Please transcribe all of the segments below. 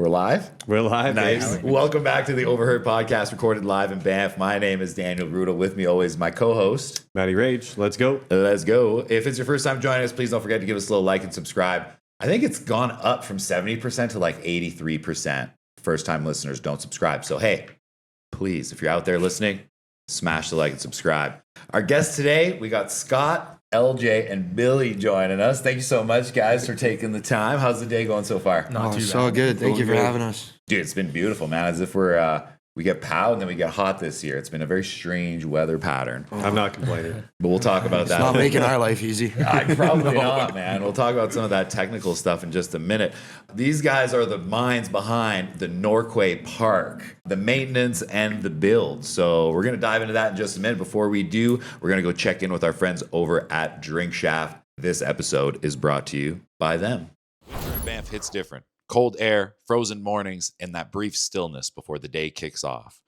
We're live? We're live. Nice. Baby. Welcome back to the Overheard Podcast, recorded live in Banff. My name is Daniel Ruedl. With me always my co-host, Matty Rage. Let's go. Let's go. If it's your first time joining us, please don't forget to give us a little like and subscribe. I think it's gone up from 70% to like 83%. First-time listeners don't subscribe. So, hey, please, if you're out there listening, smash the like and subscribe. Our guests today, we got Scott, LJ, and Billy joining us. Thank you so much, guys, for taking the time. How's the day going so far? Not too so good. Thank you for having us. Dude, it's been beautiful, man. As if we get POW and then we get hot this year. It's been a very strange weather pattern. I'm not complaining. But we'll talk about that. It's not making our life easy. Probably not, man. We'll talk about some of that technical stuff in just a minute. These guys are the minds behind the Norquay Park, the maintenance and the build. So we're going to dive into that in just a minute. Before we do, we're going to go check in with our friends over at Drink Shaft. This episode is brought to you by them. Winter in Banff hits different. Cold air, frozen mornings, and that brief stillness before the day kicks off.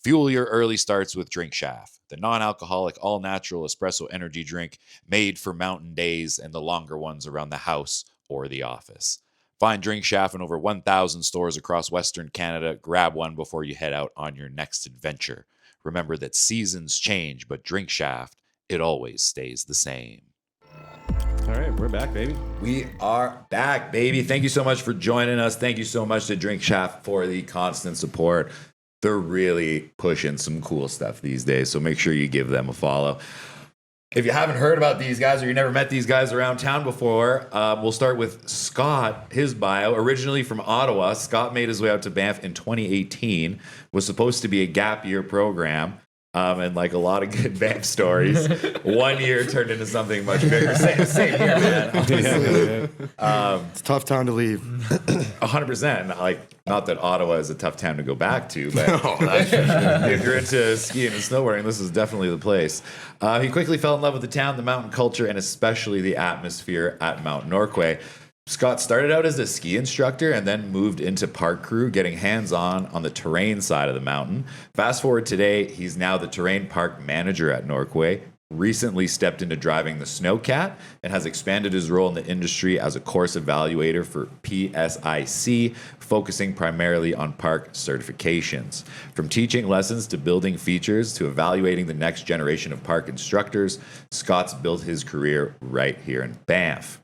Fuel your early starts with Drink Shaft, the non-alcoholic, all-natural espresso energy drink made for mountain days and the longer ones around the house or the office. Find Drink Shaft in over 1,000 stores across Western Canada. Grab one before you head out on your next adventure. Remember that seasons change, but Drink Shaft, it always stays the same. All right, we're back, baby. We are back, baby. Thank you so much for joining us. Thank you so much to Drink Shaft for the constant support. They're really pushing some cool stuff these days, so make sure you give them a follow. If you haven't heard about these guys or you never met these guys around town before, we'll start with Scott, his bio. Originally from Ottawa, Scott made his way out to Banff in 2018, was supposed to be a gap year program. And like a lot of good Banff stories, 1 year turned into something much bigger. Same here, man. It's a tough time to leave. 100%. Like, not that Ottawa is a tough town to go back to, but if you're into skiing and snowboarding, this is definitely the place. He quickly fell in love with the town, the mountain culture, and especially the atmosphere at Mt Norquay. Scott started out as a ski instructor and then moved into park crew, getting hands-on on the terrain side of the mountain. Fast forward today, he's now the terrain park manager at Norquay, recently stepped into driving the Snowcat, and has expanded his role in the industry as a course evaluator for PSIC, focusing primarily on park certifications. From teaching lessons to building features to evaluating the next generation of park instructors, Scott's built his career right here in Banff.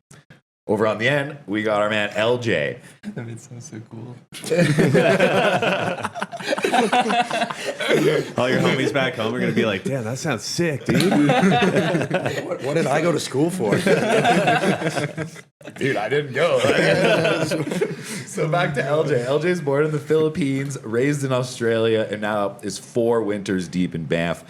Over on the end, we got our man LJ. That sounds so cool. All your homies back home are going to be like, damn, that sounds sick, dude. What did I go to school for? Dude, I didn't go. So back to LJ. LJ's born in the Philippines, raised in Australia, and now is 4 winters deep in Banff.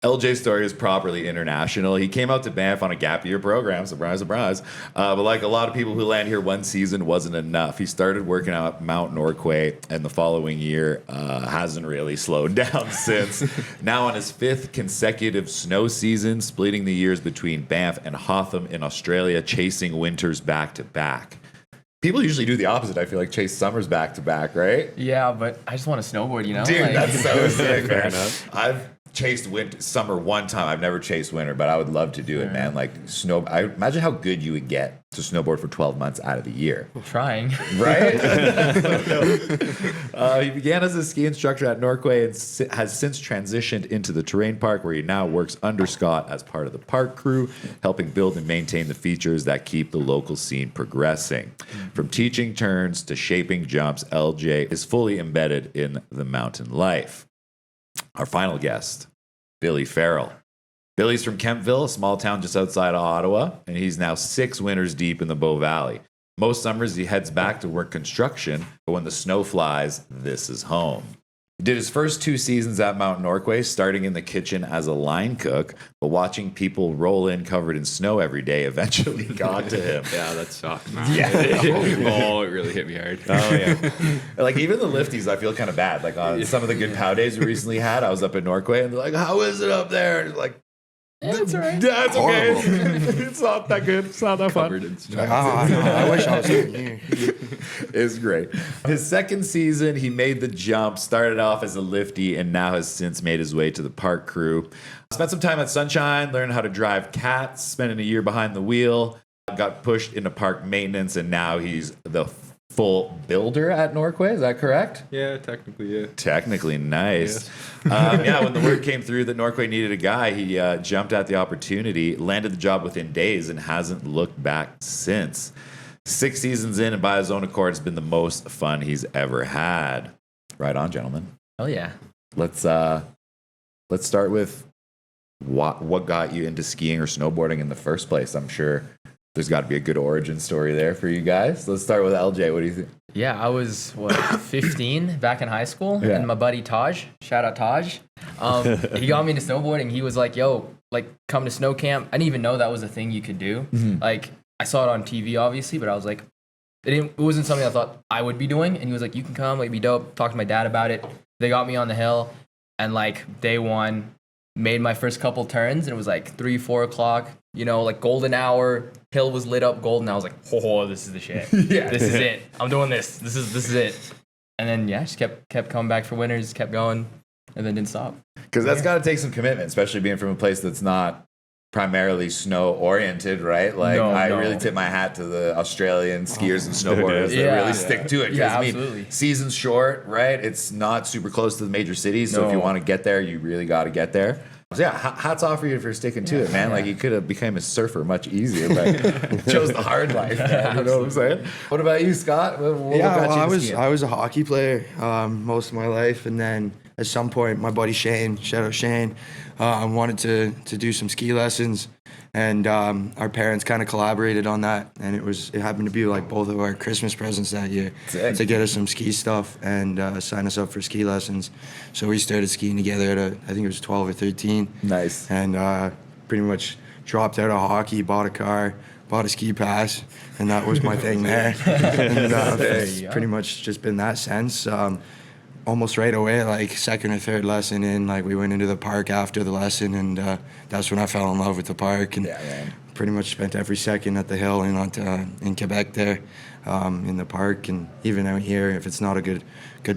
LJ's story is properly international. He came out to Banff on a gap year program, surprise, surprise. But like a lot of people who land here, one season wasn't enough. He started working out at Mt Norquay, and the following year hasn't really slowed down since. Now on his 5th consecutive snow season, splitting the years between Banff and Hotham in Australia, chasing winters back to back. People usually do the opposite. I feel like chase summers back to back, right? Yeah, but I just want to snowboard, you know? Dude, like, that's so sick, Fair man. enough. I've chased summer one time. I've never chased winter, but I would love to do it, man. Like I imagine how good you would get to snowboard for 12 months out of the year. trying. Right? He began as a ski instructor at Norquay and has since transitioned into the terrain park, where he now works under Scott as part of the park crew, helping build and maintain the features that keep the local scene progressing. From teaching turns to shaping jumps, LJ is fully embedded in the mountain life. Our final guest, Billy Farrell. Billy's from Kentville, a small town just outside of Ottawa, and he's now 6 winters deep in the Bow Valley. Most summers, he heads back to work construction, but when the snow flies, this is home. He did his first 2 seasons at Mt Norquay, starting in the kitchen as a line cook, but watching people roll in covered in snow every day eventually got to him. Yeah, that sucked, man. Yeah. Oh, it really hit me hard. Oh, yeah. Like, even the lifties, I feel kind of bad. Like, on some of the good POW days we recently had, I was up in Norquay, and they're like, how is it up there? And it's like, That's all right. yeah, it's okay. It's not that good. It's not that fun. Covered in snow. I wish I was here. It's great. His second season, he made the jump, started off as a lifty, and now has since made his way to the park crew. Spent some time at Sunshine, learned how to drive cats, spending a year behind the wheel, got pushed into park maintenance, and now he's the full builder at Norquay. Is that correct? Yeah, technically, yeah. Technically, nice. When the word came through that Norquay needed a guy, he jumped at the opportunity, landed the job within days, and hasn't looked back since. 6 seasons in, and by his own accord, it's been the most fun he's ever had. Right on, gentlemen. Oh yeah. Let's start with what got you into skiing or snowboarding in the first place. I'm sure there's got to be a good origin story there for you guys. Let's start with LJ. What do you think? Yeah, I was 15 back in high school, Yeah. and my buddy Taj, shout out Taj, he got me into snowboarding. He was like, "Yo, like, come to snow camp." I didn't even know that was a thing you could do. Like, I saw it on TV, obviously, but I was like, it wasn't something I thought I would be doing. And he was like, "You can come, like, it'd be dope." Talked to my dad about it. They got me on the hill, and like day one, made my first couple turns, and it was like 3-4 o'clock. You know, like golden hour, hill was lit up golden. I was like, "Oh, this is the shit. Yeah. This is it. I'm doing this. This is it." And then yeah, just kept coming back for winters, kept going, and then didn't stop. Because that's got to take some commitment, especially being from a place that's not primarily snow oriented, right? Like, No, I no. really tip my hat to the Australian skiers and snowboarders that Yeah. really stick to it. 'Cause, Yeah, I mean, absolutely. season's short, right? It's not super close to the major cities, so if you No. want to get there, you really got to get there. So yeah, hats off for you for sticking to it, man. Like, you could have become a surfer much easier, but chose the hard life, man. You know what I'm saying? What about you, Scott? What Yeah, got well, you I into was skiing? I was a hockey player most of my life, and then at some point, my buddy Shane, shout out Shane, wanted to do some ski lessons, and our parents kind of collaborated on that, and it happened to be like both of our Christmas presents that year Sick. to get us some ski stuff and sign us up for ski lessons. So we started skiing together at I think it was 12 or 13. Nice. And pretty much dropped out of hockey, bought a car, bought a ski pass, and that was my thing there. And it's go. pretty much just been that since. Almost right away, like second or third lesson in, like we went into the park after the lesson, and that's when I fell in love with the park, and pretty much spent every second at the hill and in Quebec there, in the park, and even out here, if it's not a good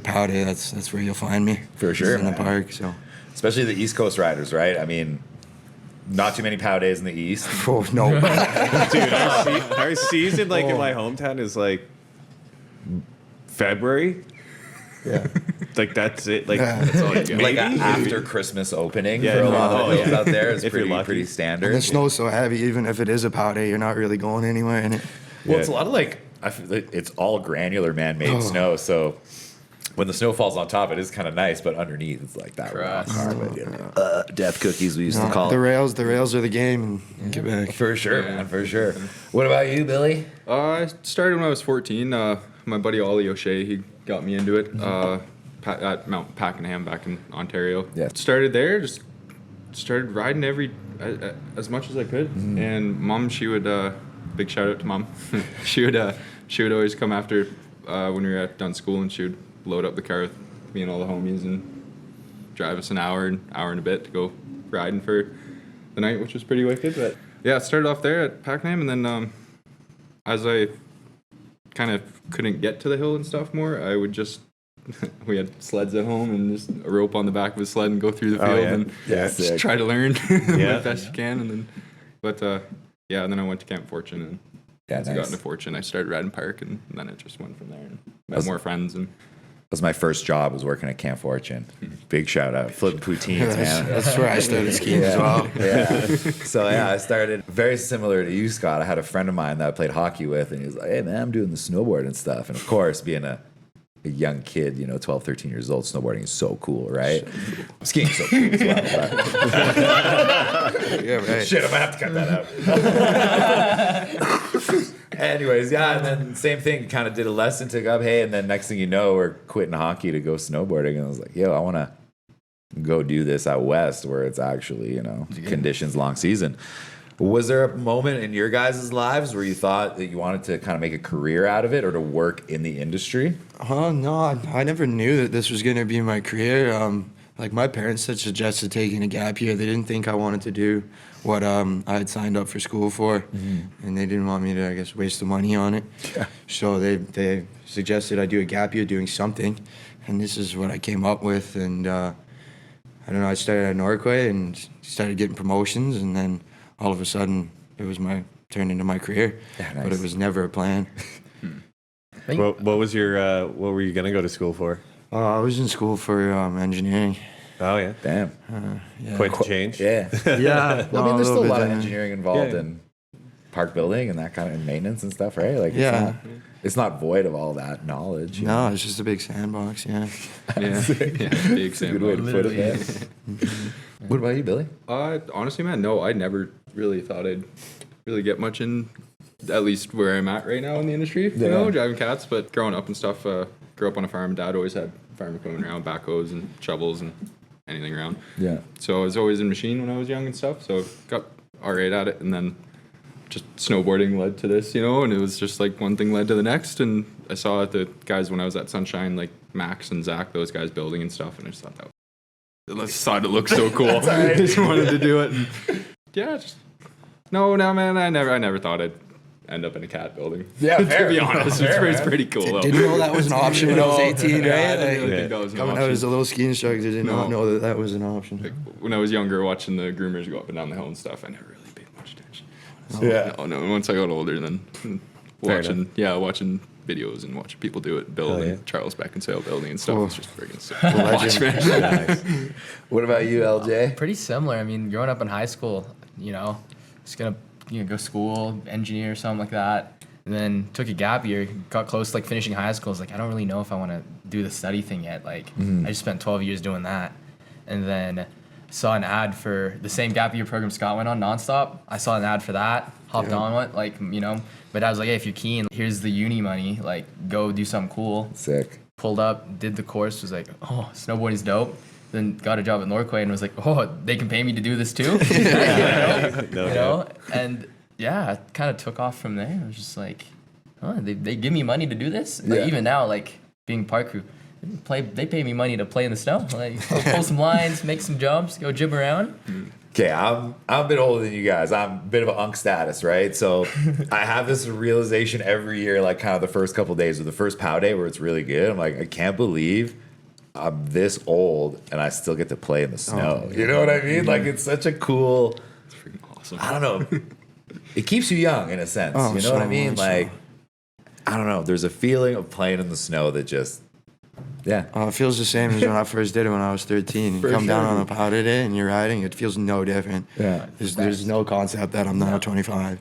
pow day, that's where you'll find me. For sure, in the man. park. So, Especially the East Coast riders, right? I mean, not too many pow days in the East. oh no, Dude, our season, like in my hometown, is like February. yeah. Like that's it. Like Yeah. that's all you get. Like Maybe? after Christmas opening Yeah, for a lot of oh, the hills yeah. out there is If you're lucky. pretty standard. And the snow's so heavy, even if it is a pow day, you're not really going anywhere in it. Well, it's a lot of like I feel like it's all granular man-made snow, so when the snow falls on top, it is kind of nice, but underneath it's like that rock Crust. hard, death cookies we used to call The it. rails are the game in Quebec. For sure, man, for sure. What about you, Billy? I started when I was 14. My buddy Ollie O'Shea, he got me into it at Mount Pakenham back in Ontario. Yeah. Started there, just started riding as much as I could. And Mom, she would big shout out to Mom. she would always come after when we were done school, and she would load up the car with me and all the homies and drive us an hour and a bit to go riding for the night, which was pretty wicked. But yeah, it started off there at Pakenham, and then as I kind of couldn't get to the hill and stuff more, I would just we had sleds at home and just a rope on the back of the sled and go through the field and sick. just try to learn Yeah. as best you can. And then, and then I went to Camp Fortune, and once I got into Fortune, I started riding park, and then it just went from there. And met more friends, and That was my first job, was working at Camp Fortune. Big shout out. Flipping poutines, man. That's where I started skiing as well. Yeah. So yeah, I started very similar to you, Scott. I had a friend of mine that I played hockey with, and he was like, "Hey man, I'm doing the snowboard and stuff." And of course, being a young kid, 12, 13 years old, snowboarding is so cool, right? Skiing's so cool as well. But Yeah, right. shit, I'm gonna have to cut that out. Anyways, yeah, and then same thing, kind of did a lesson, took up, hey, and then next thing you know, we're quitting hockey to go snowboarding, and I was like, yo, I want to go do this out west where it's actually, conditions, long season. Was there a moment in your guys' lives where you thought that you wanted to kind of make a career out of it or to work in the industry? No, I never knew that this was going to be my career. Like my parents had suggested taking a gap year. They didn't think I wanted to do what I had signed up for school for, and they didn't want me to, I guess, waste the money on it. Yeah. So they suggested I do a gap year doing something, and this is what I came up with. And I don't know, I started at Norquay and started getting promotions, and then all of a sudden it was turned into my career. Yeah, But nice. it was never a plan. What was your? What were you gonna go to school for? I was in school for engineering. Oh yeah, Damn. Yeah. quite the change. Yeah. Yeah. Well, I mean, there's still a lot of bit, engineering involved Yeah. in park building and that kind of maintenance and stuff, right? Like, Yeah. it's not void of all that knowledge. you know? No, it's just a big sandbox. Yeah. Yeah, big Good way to sandbox. put it, man. What about you, Billy? Honestly, man, no, I never really thought I'd really get much in, at least where I'm at right now in the industry, you know, driving cats. But growing up and stuff, grew up on a farm. Dad always had farm equipment around, backhoes and shovels and anything around. Yeah. So I was always in machine when I was young and stuff. So got all right at it, and then just snowboarding led to this, you know, and it was just like one thing led to the next. And I saw the guys when I was at Sunshine, like Max and Zach, those guys building and stuff, and I just thought I just thought it looked so cool. I just wanted to do it. And yeah, just no, man, I never thought I'd end up in a cat building. Yeah, to be honest, it's pretty cool though. Didn't know that was an option when I was 18, Yeah, I right? didn't really Like, think that was an coming out option. as a little ski instructor, did not No. know that that was an option. When I was younger, watching the groomers go up and down the hill and stuff, I never really paid much attention. Yeah. No. Once I got older, then Fair watching videos and watching people do it, build Hell yeah. and Charles Beckinsale building and stuff. Cool. It's just friggin' sick to watch, man. What about you, LJ? Pretty similar. I mean, growing up in high school, you know, just gonna go school, engineer, something like that. And then took a gap year, got close to like finishing high school. I was like, I don't really know if I want to do the study thing yet. Like, I just spent 12 years doing that. And then saw an ad for the same gap year program Scott went on, nonstop. I saw an ad for that, hopped on it, like, you know. But I was like, hey, if you're keen, here's the uni money. Like, go do something cool. Sick. Pulled up, did the course, was like, oh, snowboarding's dope. Then got a job at Norquay and was like, oh, they can pay me to do this too? You know? And yeah, it kind of took off from there. I was just like, oh, they give me money to do this? Like, Yeah. even now, like, being park crew, they pay me money to play in the snow. Like, go pull some lines, make some jumps, go jib around. Okay, I'm a bit older than you guys. I'm a bit of an unk status, right? So I have this realization every year, like kind of the first couple days of the first POW day where it's really good. I'm like, I can't believe I'm this old and I still get to play in the snow. You know what I mean? Like, it's such a cool, It's freaking awesome. I don't know. It keeps you young in a sense. Oh, You know what I so mean? much Like, so. I don't know. There's a feeling of playing in the snow that just, yeah. It feels the same as when I first did it when I was 13. You For come down sure. on a powder day and you're riding, it feels no different. Yeah. There's no concept that I'm now 25.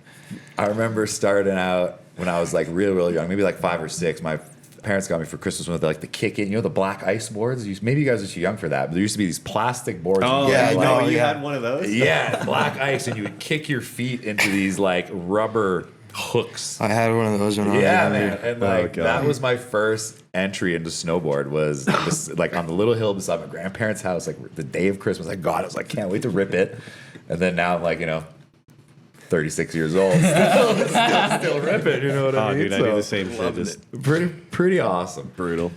I remember starting out when I was like real young, maybe like 5 or 6. My parents got me for Christmas with like the kick in, you know, the black ice boards. Maybe you guys are too young for that, but there used to be these plastic boards. Oh you yeah, could, no, you yeah. had one of those. yeah, black ice, and you would kick your feet into these like rubber hooks. I had one of those when I was Yeah, younger. man, and like God. that was my first entry into snowboard. Was this, like on the little hill beside my grandparents' house, like the day of Christmas. I got it. I was like, can't wait to rip it. And then now I'm like, you know, 36 years old, still rip it. You know what I Oh, mean? dude, I do the same shit. loving Just it. Pretty awesome. brutal.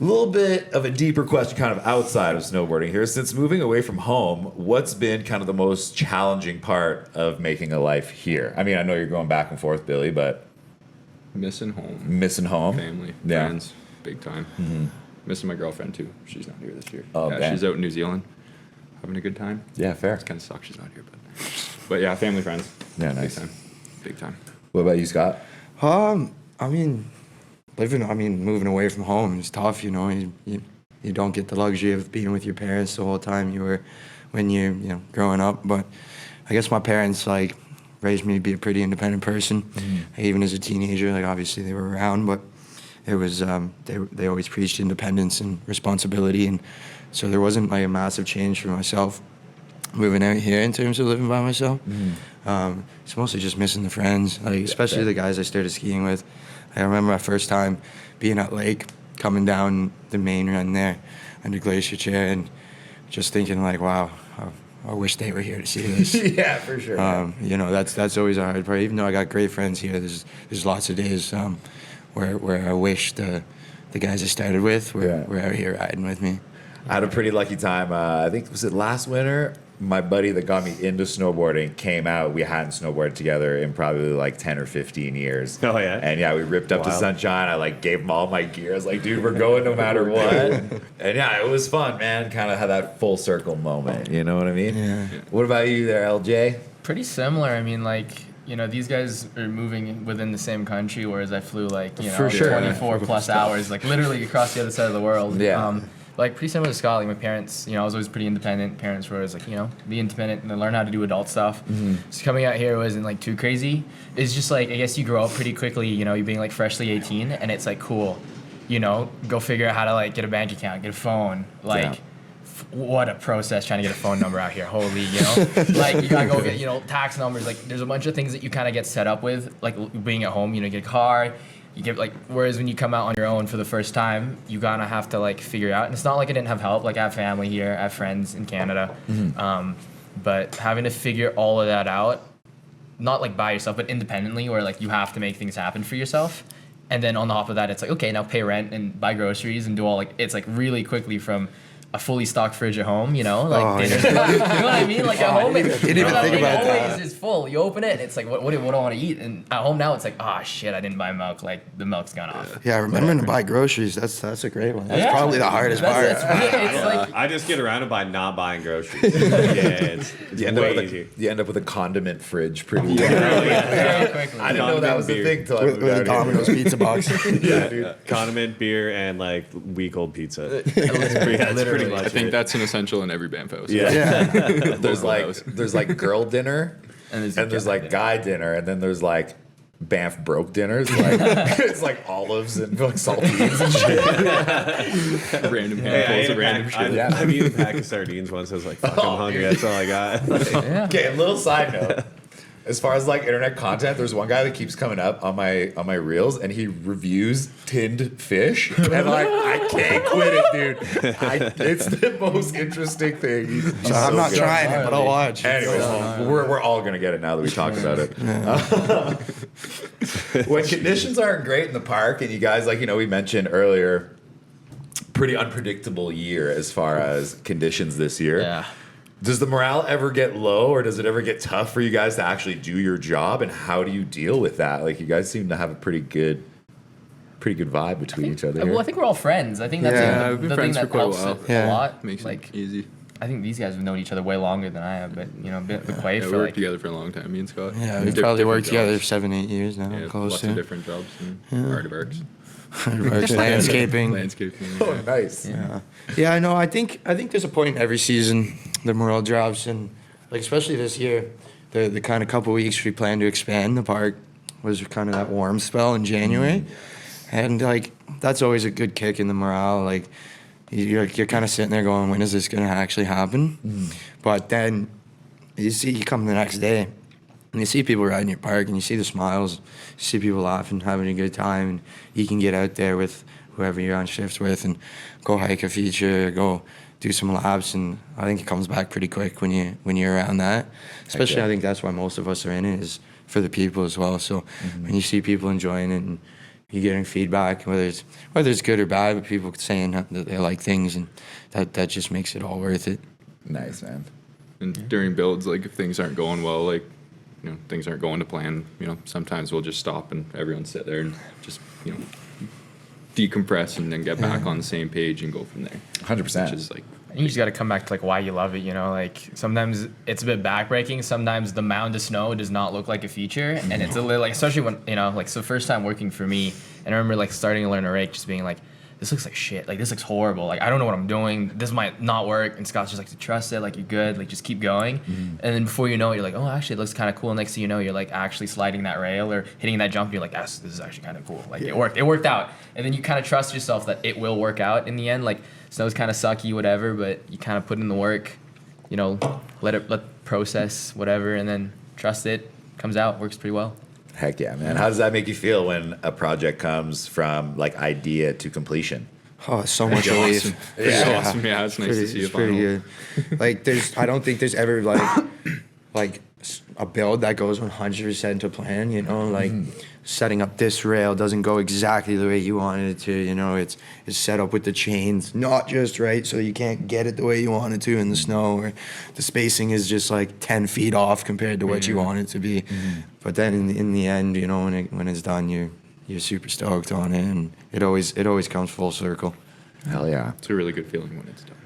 A little bit of a deeper question, kind of outside of snowboarding here. Since moving away from home, what's been kind of the most challenging part of making a life here? I mean, I know you're going back and forth, Billy, but Missing home, missing home, family, Yeah. friends, big time. Missing my girlfriend too. She's not here this year. Oh, yeah, damn. she's out in New Zealand, having a good time. Yeah, fair. It kind of sucks she's not here, but yeah, family, friends. Yeah, nice. Big time. What about you, Scott? I mean, moving away from home is tough, you know. You don't get the luxury of being with your parents the whole time when you're, you know, growing up. But I guess my parents, like, raised me to be a pretty independent person. Even as a teenager, like, obviously they were around, but it was, they always preached independence and responsibility. And so there wasn't, like, a massive change for myself moving out here in terms of living by myself. It's mostly just missing the friends, like, especially the guys I started skiing with. I remember my first time being at Lake, coming down the main run there under Glacier Chair, and just thinking like, wow, I wish they were here to see this. Yeah, for sure. You know, that's always a hard part. Even though I got great friends here, there's lots of days where I wish the guys I started with were out here riding with me. I had a pretty lucky time. I think, was it last winter? My buddy that got me into snowboarding came out. We hadn't snowboarded together in probably like 10 or 15 years. Oh, yeah? And yeah, we ripped up to Wow. Sunshine. I like gave him all my gear. I was like, dude, we're going no matter what. And yeah, it was fun, man. Kind of had that full circle moment. You know what I mean? Yeah. What about you there, LJ? Pretty similar. I mean, like, you know, these guys are moving within the same country, whereas I flew like, you know, For sure. 24 plus hours, like literally across the other side of the world. Yeah. Like pretty similar to Scott, like my parents, you know, I was always pretty independent. Parents were always like, you know, be independent and then learn how to do adult stuff. So coming out here wasn't like too crazy. It's just like, I guess you grow up pretty quickly, you know, you being like freshly 18 and it's like, cool, you know, go figure out how to like get a bank account, get a phone, like. Yeah. What a process trying to get a phone number out here. Holy, you know, like you gotta go get, you know, tax numbers. Like there's a bunch of things that you kind of get set up with, like being at home, you know, you get a car, you get like, whereas when you come out on your own for the first time, you gotta have to like figure it out. And it's not like I didn't have help. Like I have family here, I have friends in Canada. But having to figure all of that out, not like by yourself, but independently, where like you have to make things happen for yourself. And then on the top of that, it's like, okay, now pay rent and buy groceries and do all like, it's like really quickly from a fully stocked fridge at home, you know, like dinner's you know what I mean? Like at home, didn't even think about that. Always is full. You open it, and it's like, what do I want to eat? And at home now, it's like, oh shit, I didn't buy milk. Like the milk's gone off. Yeah, remembering to buy groceries. That's a great one. That's probably the hardest part. It's like, I just get around it by not buying groceries. it's way easier. You end up with a condiment fridge pretty very quickly. I didn't know that was the thing till I moved With a out here. Domino's pizza box. Yeah, dude. Condiment, beer, and like week-old pizza. Literally. Pretty much I think it. that's an essential in every Banff house. Yeah. There's like girl dinner and there's like guy dinner and then there's like Banff broke dinners. Like it's like olives and like saltines and shit. Random Hey, handfuls of random shit. I've eaten a pack of sardines once. I was like, fuck, I'm hungry. That's all I got. Okay, a little side note. As far as like internet content, there's one guy that keeps coming up on my reels, and he reviews tinned fish, and like I can't quit it, dude. It's the most interesting thing. He's So I'm not good. trying it, but I'll watch. Anyways, we're all gonna get it now that we talked about it. When conditions aren't great in the park, and you guys, like, you know, we mentioned earlier, pretty unpredictable year as far as conditions this year. Yeah. Does the morale ever get low, or does it ever get tough for you guys to actually do your job? And how do you deal with that? Like, you guys seem to have a pretty good vibe between each other. Well, I think we're all friends. I think that's Yeah, we've been the thing friends for that quite a helps while. it Yeah. a lot. Makes like it easy. I think these guys have known each other way longer than I have, but you know, been with Quay Yeah, we for worked like together for a long time, me and Scott. Yeah, we've Diff- probably different worked together jobs. 7-8 years now. Yeah, Close lots to of different jobs and artworks. Works landscaping. Landscaping. Oh, nice. Yeah, I know. I think there's a point in every season the morale drops, and like especially this year, the kind of couple weeks we planned to expand the park was kind of that warm spell in January, and like that's always a good kick in the morale. Like you're kind of sitting there going, when is this gonna actually happen? But then you come the next day. And you see people riding your park, and you see the smiles, you see people laughing, having a good time, and you can get out there with whoever you're on shift with and go hike a feature, go do some laps, and I think it comes back pretty quick when you're around that. Especially, yeah. I think that's why most of us are in it, is for the people as well. So when you see people enjoying it and you're getting feedback, whether it's good or bad, but people saying that they like things, and that just makes it all worth it. Nice, man. And during builds, like if things aren't going well, like, you know, things aren't going to plan, you know, sometimes we'll just stop and everyone sit there and just, you know, decompress and then get back on the same page and go from there. 100%. Which is like, you just got to come back to like why you love it, you know, like sometimes it's a bit backbreaking. Sometimes the mound of snow does not look like a feature, and it's a little like, especially when, you know, like, so first time working for me, and I remember like starting to learn to rake, just being like, this looks like shit, like this looks horrible, like I don't know what I'm doing, this might not work, and Scott's just like, to trust it, like you're good, like just keep going. And then before you know it, you're like, oh, actually it looks kind of cool, and next thing you know, you're like actually sliding that rail or hitting that jump, you're like, yes, this is actually kind of cool, like it worked out. And then you kind of trust yourself that it will work out in the end. Like snow's kind of sucky, whatever, but you kind of put in the work, you know, let process whatever, and then trust it, comes out, works pretty well. Heck yeah, man. How does that make you feel when a project comes from like idea to completion? Oh, it's so much Pretty relief. awesome. Pretty awesome. Yeah, it's nice to see It's a pretty final. good. Like I don't think there's ever like a build that goes 100% to plan. You know, like setting up this rail doesn't go exactly the way you wanted it to. You know, it's set up with the chains not just right, so you can't get it the way you want it to in the snow, or the spacing is just like 10 feet off compared to what you want it to be. But then in the end, you know, when it's done, you're super stoked on it, and it always comes full circle. Hell yeah. It's a really good feeling when it's done.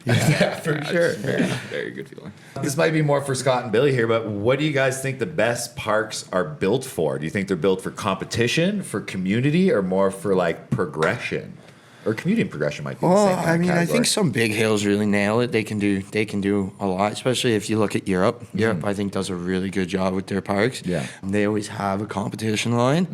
Yeah, for sure. Very, very good feeling. This might be more for Scott and Billy here, but what do you guys think the best parks are built for? Do you think they're built for competition, for community, or more for like progression? Or community and progression might be the Well, same. I mean, I category. think some big hills really nail it. They can do a lot, especially if you look at Europe. Europe, I think, does a really good job with their parks. Yeah. They always have a competition line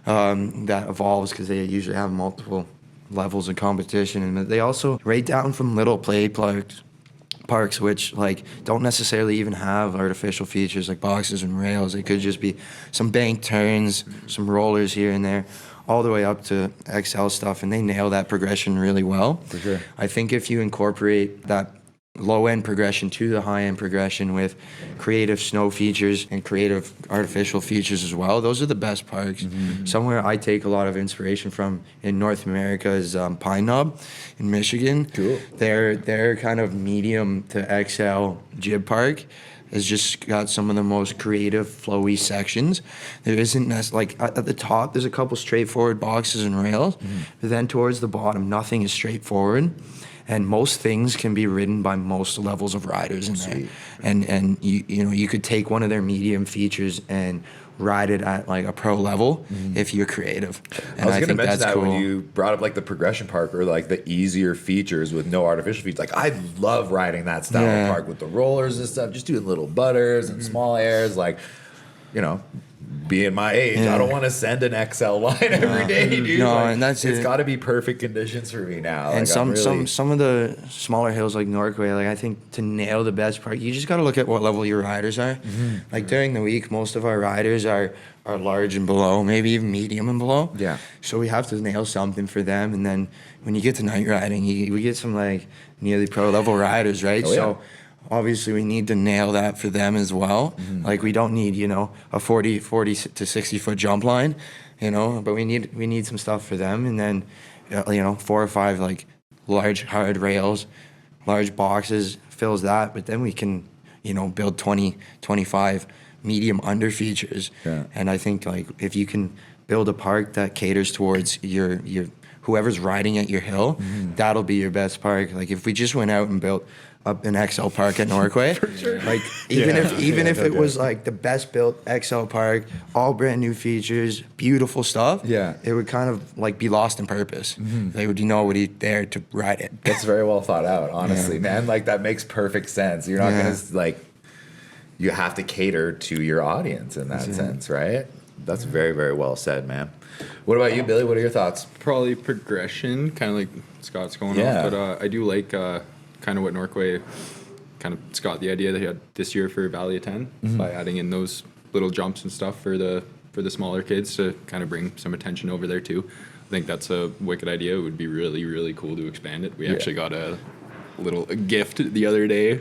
that evolves because they usually have multiple levels of competition, and they also right down from little play parks which like don't necessarily even have artificial features like boxes and rails. It could just be some bank turns, some rollers here and there, all the way up to XL stuff, and they nail that progression really well. For sure. I think if you incorporate that low-end progression to the high-end progression with creative snow features and creative artificial features as well, those are the best parks. Somewhere I take a lot of inspiration from in North America is Pine Knob in Michigan. Cool. Their kind of medium to XL jib park has just got some of the most creative, flowy sections. There isn't like at the top, there's a couple straightforward boxes and rails, but then towards the bottom, nothing is straightforward. And most things can be ridden by most levels of riders in there. And you know, you could take one of their medium features and ride it at like a pro level if you're creative. And I was going to think mention that's that cool. when you brought up like the progression park or like the easier features with no artificial features. Like I love riding that style of park with the rollers and stuff, just doing little butters and small airs. Like, you know, being my age, I don't want to send an XL line every day, dude. No, like, and that's it's it. got to be perfect conditions for me now. And like, I'm really, some of the smaller hills like Norquay, like I think to nail the best part, you just got to look at what level your riders are. Like during the week, most of our riders are large and below, maybe even medium and below. Yeah. So we have to nail something for them. And then when you get to night riding, we get some like nearly pro level riders, right? Oh, yeah. So obviously we need to nail that for them as well. Like we don't need, you know, a 40 to 60 foot jump line, you know, but we need some stuff for them. And then, you know, 4 or 5 like large hard rails, large boxes fills that. But then we can, you know, build 20, 25 medium under features. Yeah. And I think like if you can build a park that caters towards your whoever's riding at your hill, that'll be your best park. Like if we just went out and built up an XL park at Norquay, like even if it was like the best built XL park, all brand new features, beautiful stuff, it would kind of like be lost in purpose. They would, you know, would be there to ride it. That's very well thought out, honestly, man. Like that makes perfect sense. You're not gonna like, you have to cater to your audience in that sense, right? That's very, very well said, man. What about you, Billy? What are your thoughts? Probably progression, kind of like Scott's going Yeah. off, but I do like kind of what Norquay kind of Scott the idea that he had this year for Valley of 10 by adding in those little jumps and stuff for the smaller kids to kind of bring some attention over there too. I think that's a wicked idea. It would be really, really cool to expand it. We actually got a little gift the other day.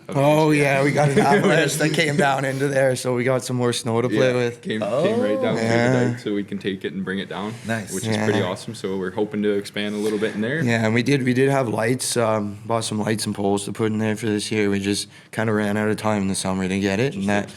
Oh yeah, we got an avalanche that came down into there, so we got some more snow to play with. Came right down through the dike, so we can take it and bring it down. Nice. Which is pretty awesome. So we're hoping to expand a little bit in there. Yeah, and we did have lights. Bought some lights and poles to put in there for this year. We just kind of ran out of time in the summer to get it, and that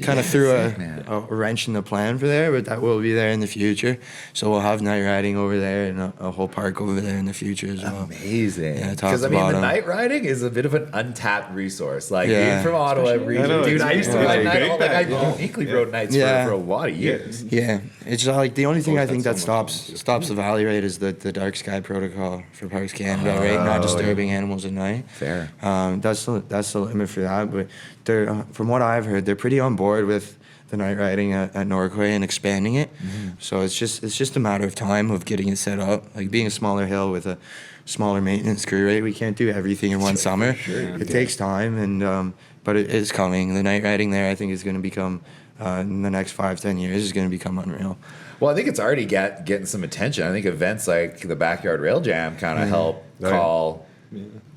kind of threw a wrench in the plan for there. But that will be there in the future. So we'll have night riding over there and a whole park over there in the future as well. Amazing. Yeah, top Because to I mean, the bottom. night riding is a bit of an untapped resource. Like Yeah. being from Ottawa region, know, dude. it's I used to like ride a night. big Like I bag. uniquely rode nights Yeah. for a lot of years. Yeah, it's like the only thing I think that that's so much stops the valley rate is the dark sky protocol for Parks Canada, right? Not disturbing animals at night. Fair. That's the limit for that. But they're from what I've heard, they're pretty on board with the night riding at Norquay and expanding it. So it's just a matter of time of getting it set up. Like being a smaller hill with a smaller maintenance crew, right? We can't do everything in one summer. It takes time, and but it is coming. The night riding there, I think, is going to become in the next 5-10 years is going to become unreal. Well, I think it's already getting some attention. I think events like the Backyard Rail Jam kind of help call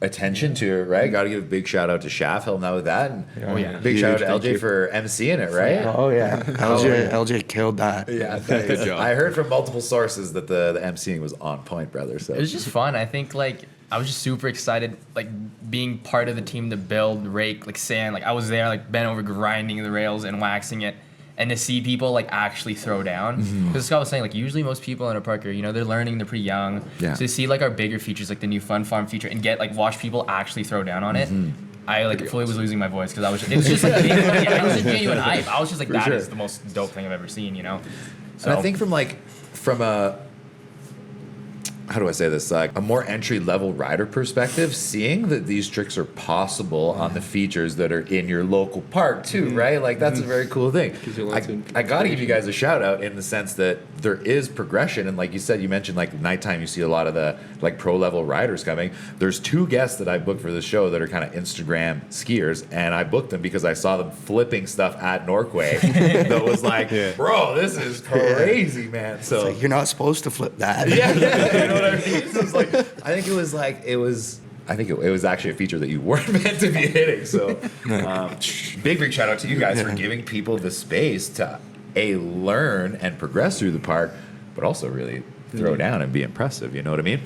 attention to it, right? Got to give a big shout out to Shaft helping out with that. And big shout out to LJ for emceeing it, right? Oh yeah, LJ killed that. Yeah, Good job. I heard from multiple sources that the emceeing was on point, brother. So It was just fun. I think like I was just super excited, like being part of the team to build, rake, like sand. Like I was there, like bent over grinding the rails and waxing it. and to see people like actually throw down. Because Scott was saying, like, usually most people in a park are, you know, they're learning, they're pretty young. Yeah. So to see like our bigger features, like the new Fun Farm feature, and watch people actually throw down on it. I like fully was losing my voice because it was just like it was a genuine hype. I was just like, that is the most dope thing I've ever seen, you know. So And I think from a how do I say this? Like a more entry level rider perspective, seeing that these tricks are possible on the features that are in your local park too, right? Like that's a very cool thing. I got to give you guys a shout out in the sense that there is progression, and like you said, you mentioned like nighttime, you see a lot of the like pro level riders coming. There's 2 guests that I booked for the show that are kind of Instagram skiers, and I booked them because I saw them flipping stuff at Norquay that was like, bro, this is crazy, man. So It's like, you're not supposed to flip that. yeah, you know what I mean? So it's like, I think it was actually a feature that you weren't meant to be hitting. So, big shout out to you guys for giving people the space to learn and progress through the park, but also really throw down and be impressive. You know what I mean?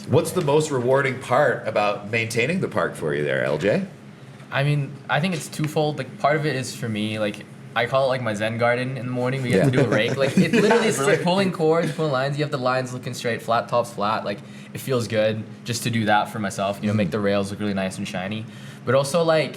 What's the most rewarding part about maintaining the park for you there, LJ? I mean, I think it's twofold. Like, part of it is for me, like, I call it like my Zen garden in the morning. We get to do a rake. Like, it literally is like pulling cords, pulling lines. You have the lines looking straight, flat tops flat. Like, it feels good just to do that for myself, you know, make the rails look really nice and shiny. But also, like,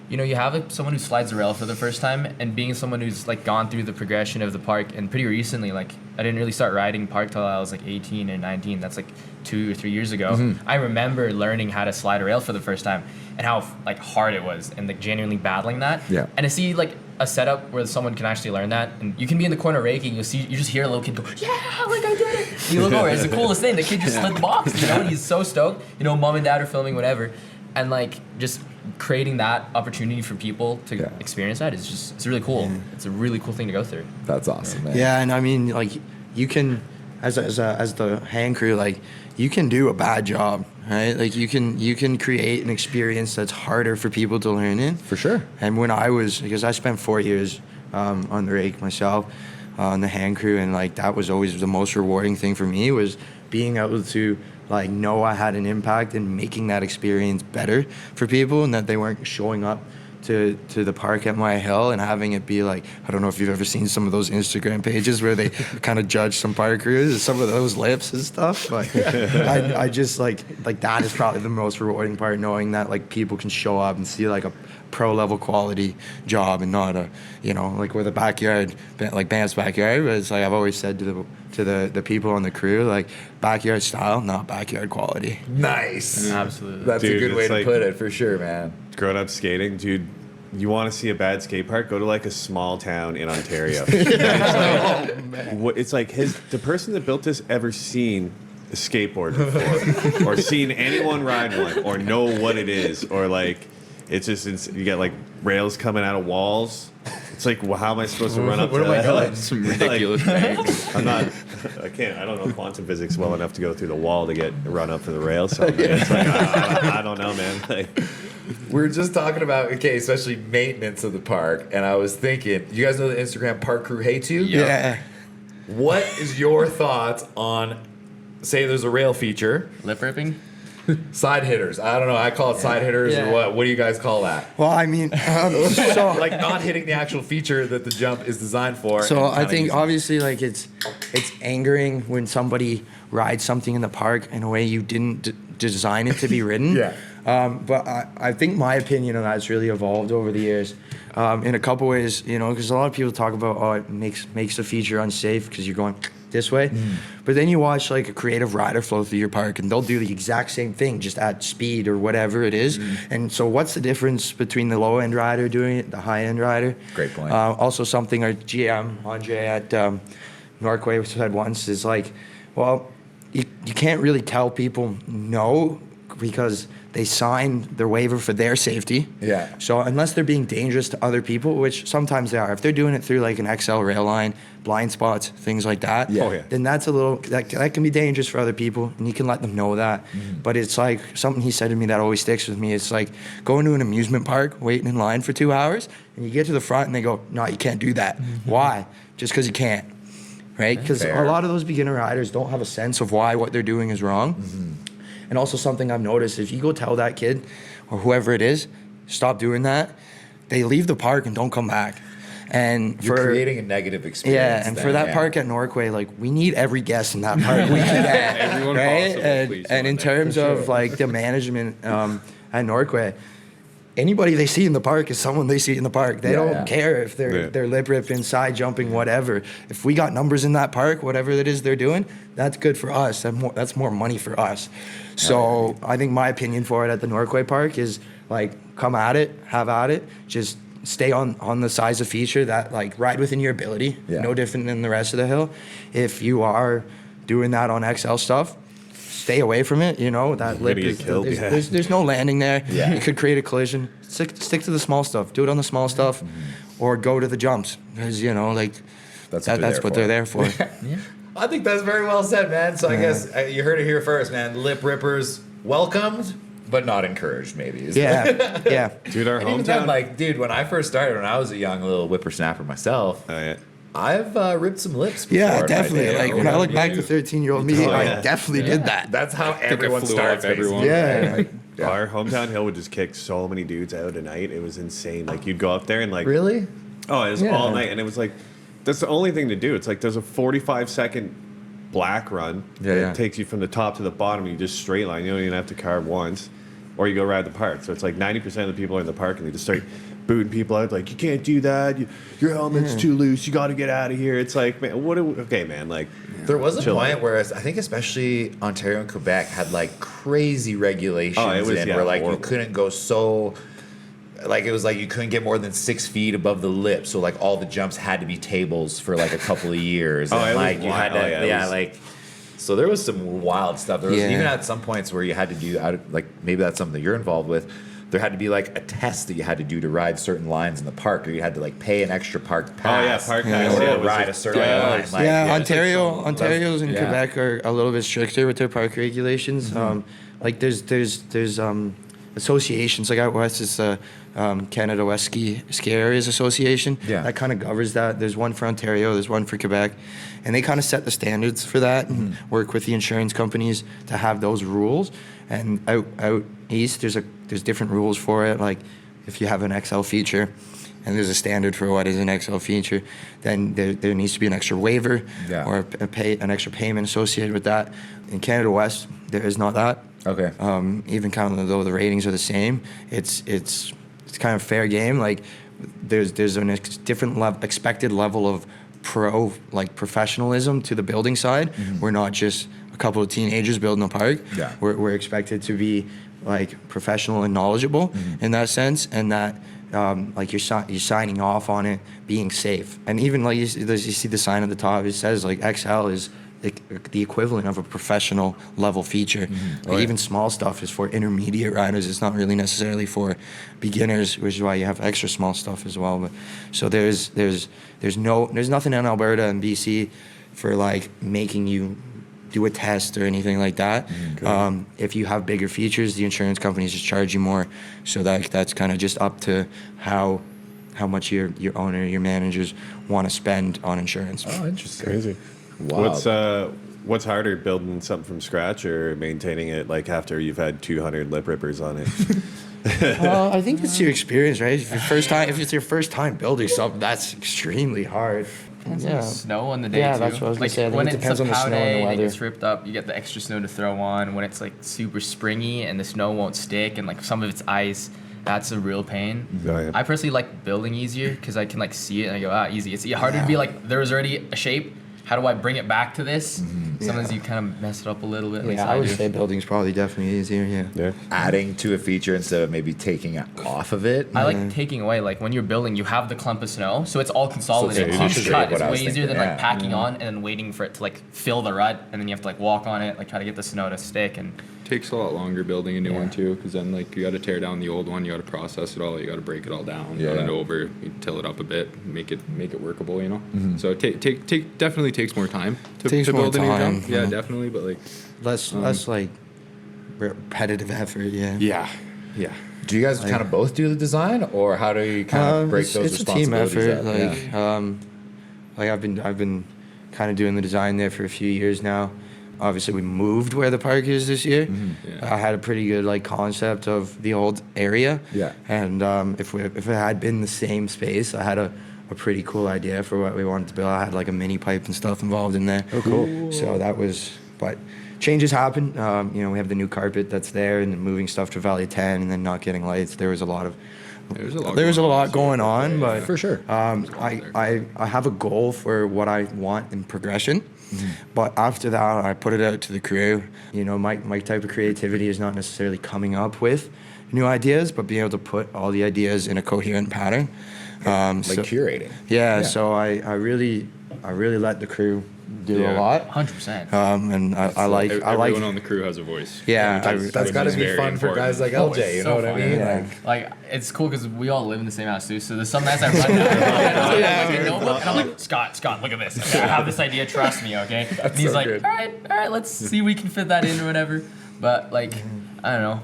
you know, you have someone who slides the rail for the first time, and being someone who's like gone through the progression of the park, and pretty recently, like, I didn't really start riding park till I was like 18 or 19. That's like 2 or 3 years ago. I remember learning how to slide a rail for the first time and how like hard it was, and like genuinely battling that. Yeah. And to see like a setup where someone can actually learn that, and you can be in the corner raking, you just hear a little kid go, yeah, like I did it. And you look over, it's the coolest thing. The kid just slid the box, you know, and he's so stoked. You know, mom and dad are filming, whatever, and like just creating that opportunity for people to experience that is just, it's really cool. It's a really cool thing to go through. That's awesome, man. Yeah, and I mean, like, you can, as the hand crew, like, you can do a bad job, right? Like, you can create an experience that's harder for people to learn in. For sure. And because I spent 4 years on the rake myself, on the hand crew, and like that was always the most rewarding thing for me, was being able to like know I had an impact in making that experience better for people, and that they weren't showing up to the park at my hill and having it be like, I don't know if you've ever seen some of those Instagram pages where they kind of judge some park crews, some of those lips and stuff, but I just like that is probably the most rewarding part, knowing that like people can show up and see like a pro level quality job, and not a, you know, like with a backyard, like Banff's backyard, but it's like I've always said to the people on the crew, like, backyard style, not backyard quality. Nice. Absolutely. That's Dude, a good way it's to like- put it, for sure, man. Growing up skating, dude, you want to see a bad skate park? Go to like a small town in Ontario. It's like the person that built this ever seen a skateboard before, or seen anyone ride one, or know what it is, or like it's just you get like rails coming out of walls. It's like, well, how am I supposed to run up to that? Like, Some ridiculous things. I don't know quantum physics well enough to go through the wall to run up for the rail. So it's like, I don't know, man. Like, We were just talking about, especially maintenance of the park, and I was thinking, you guys know the Instagram Park Crew Hates You? Yeah. What is your thoughts on, say there's a rail feature, Lip ripping? side hitters? I don't know, I call it side hitters or what? What do you guys call that? Well, I mean, so Like not hitting the actual feature that the jump is designed for. So and I kinda think using- obviously like it's angering when somebody rides something in the park in a way you didn't design it to be ridden. Yeah. But I think my opinion on that's really evolved over the years, in a couple ways, you know, because a lot of people talk about, oh, it makes the feature unsafe because you're going this way. But then you watch like a creative rider flow through your park, and they'll do the exact same thing, just at speed or whatever it is. And so what's the difference between the low end rider doing it, the high end rider? Great point. Also something our GM, Andre at Norquay said once is like, well, you can't really tell people no, because they signed their waiver for their safety. Yeah. So unless they're being dangerous to other people, which sometimes they are, if they're doing it through like an XL rail line, blind spots, things like that, Yeah. Oh, yeah. then that's that can be dangerous for other people, and you can let them know that. But it's like something he said to me that always sticks with me. It's like going to an amusement park, waiting in line for 2 hours, and you get to the front and they go, no, you can't do that. Why? Just because you can't. Right? Because Fair. a lot of those beginner riders don't have a sense of why what they're doing is wrong. And also something I've noticed, if you go tell that kid or whoever it is, stop doing that, they leave the park and don't come back. And You're for creating a negative experience. yeah, and then, for that yeah. park at Norquay, like we need every guest in that park we can get, Everyone right? possible, And, please, and in on there. terms of like the management at Norquay, anybody they see in the park is someone they see in the park. They don't care if they're lip ripping, side jumping, whatever. If we got numbers in that park, whatever it is they're doing, that's good for us. That's more money for us. So I think my opinion for it at the Norquay Park is like come at it, have at it, just stay on the size of feature that like ride within your ability. No different than the rest of the hill. If you are doing that on XL stuff, stay away from it. You know that lip get is killed, there's no landing there. Yeah. It could create a collision. Stick to the small stuff. Do it on the small stuff, or go to the jumps because you know like that's what they're there for. I think that's very well said, man. So I guess you heard it here first, man. Lip rippers welcomed, but not encouraged, maybe. Yeah. Dude, our And even then, hometown. like, dude, when I first started, when I was a young little whippersnapper myself, I've ripped some lips before. Yeah, in my definitely. day. Like when I look back to 13-year-old me, I definitely did that. That's how I everyone flew starts. off everyone. basically. Yeah. Our hometown hill would just kick so many dudes out at night. It was insane. Like you'd go up there and like Really? oh, it was Yeah. all night, and it was like that's the only thing to do. It's like there's a 45-second black run that takes you from the top to the bottom. You just straight line. You don't even have to carve once, or you go ride the park. So it's like 90% of the people are in the park, and they just start booting people out. Like you can't do that. Your helmet's too loose. You got to get out of here. It's like man, okay, man. Like There was a chill point out. where I think especially Ontario and Quebec had like crazy regulations was, where like you horrible. couldn't go so like it was like you couldn't get more than 6 feet above the lip, so like all the jumps had to be tables for like a couple of years. Oh, and it was like you had to wild. Yeah, it was- like so there was some wild stuff. There was Yeah. even at some points where you had to do like maybe that's something that you're involved with. There had to be like a test that you had to do to ride certain lines in the park, or you had to like pay an extra park pass. park in pass, order yeah, to it was ride a just- certain yeah, line. it's- Like, Yeah, it's like Ontario's and yeah. Quebec are a little bit stricter with their park regulations. Like there's associations. Like out west, it's the Canada West Ski Areas Association. Yeah. That kind of governs that. There's one for Ontario. There's one for Quebec, and they kind of set the standards for that and work with the insurance companies to have those rules. And out east, there's different rules for it. Like if you have an XL feature, and there's a standard for what is an XL feature, then there needs to be an extra waiver or an extra payment associated with that. In Canada West, there is not that. Okay. Even kind of though the ratings are the same, it's kind of fair game. Like there's an different expected level of professionalism to the building side. We're not just a couple of teenagers building a park. Yeah. We're expected to be like professional and knowledgeable in that sense, and that like you're signing off on it being safe. And even like you see the sign at the top, it says like XL is the equivalent of a professional level feature. Like even small stuff is for intermediate riders. It's not really necessarily for beginners, which is why you have extra small stuff as well. But so there's nothing in Alberta and BC for like making you do a test or anything like that. If you have bigger features, the insurance companies just charge you more. So that's kind of just up to how much your owner, your managers want to spend on insurance. Oh, interesting. Crazy. Wow. What's harder, building something from scratch or maintaining it like after you've had 200 lip rippers on it? I think it's your experience, right? If it's your first time building something, that's extremely hard. Depends on the snow on the day Yeah, too. that's what I was gonna like say. I think when it it's depends a on the pow snow and the day and it weather. gets ripped up, you get the extra snow to throw on. When it's like super springy and the snow won't stick and like some of it's ice, that's a real pain. Oh, yeah. I personally like building easier because I can like see it and I go, easy. It's harder to be like, there was already a shape. How do I bring it back to this? Sometimes you kind of mess it up a little bit. At least Yeah, I would do. say building's probably definitely easier. Yeah. Adding to a feature instead of maybe taking it off of it. I like taking away, like when you're building, you have the clump of snow, so it's all consolidated. So So it's you easier, cut. what It's I way was easier than thinking, like yeah. packing on and then waiting for it to like fill the rut, and then you have to like walk on it, like try to get the snow to stick. And Takes a lot longer building a new one too, because then like you got to tear down the old one, you got to process it all, you got to break it all down, run it over, you till it up a bit, make it workable, you know. So it definitely takes more time to Takes more build a new time, jump. Yeah, yeah. definitely, but like Less like repetitive effort. Yeah. yeah. Do you guys kind of both do the design, or how do you kind of break those it's a team responsibilities effort. up? Like I've been kind of doing the design there for a few years now. Obviously, we moved where the park is this year. Yeah. I had a pretty good like concept of the old area. Yeah. And if it had been the same space, I had a a pretty cool idea for what we wanted to build. I had like a mini pipe and stuff involved in there. Oh, cool. So that was, but changes happen. We have the new carpet that's there, and then moving stuff to Valley 10, and then not getting lights. There was a lot going on, but For sure. I have a goal for what I want in progression. But after that, I put it out to the crew. My type of creativity is not necessarily coming up with new ideas, but being able to put all the ideas in a coherent pattern. Curating. Yeah, so I really let the crew do a lot. 100%. And I like Everyone on the crew has a voice. Yeah, That's got to is be very fun for important. guys like LJ. You know what I mean? Yeah. Like it's cool because we all live in the same house too. So there's some nights I run down like a notebook, and I'm like, Scott, look at this. Okay, I have this idea. Trust me, okay? And he's so like, good. all right, let's see if we can fit that in or whatever. But like, I don't know.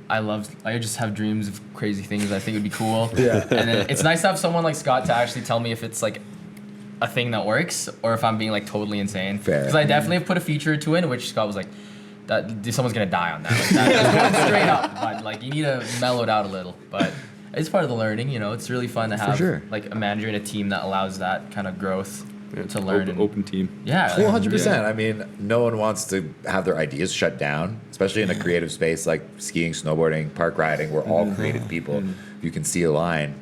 I just have dreams of crazy things I think would be cool. Yeah. And then it's nice to have someone like Scott to actually tell me if it's like a thing that works or if I'm being like totally insane. Fair. Because I definitely have put a feature or two in which Scott was like, someone's gonna die on that. Like, that's going straight up. But like you need to mellow it out a little. But it's part of the learning, It's really fun to have sure. like a manager and a team that allows that kind of growth to learn. Open team. Yeah. Well, 100%. I mean, no one wants to have their ideas shut down, especially in a creative space like skiing, snowboarding, park riding. We're all creative people. If you can see a line,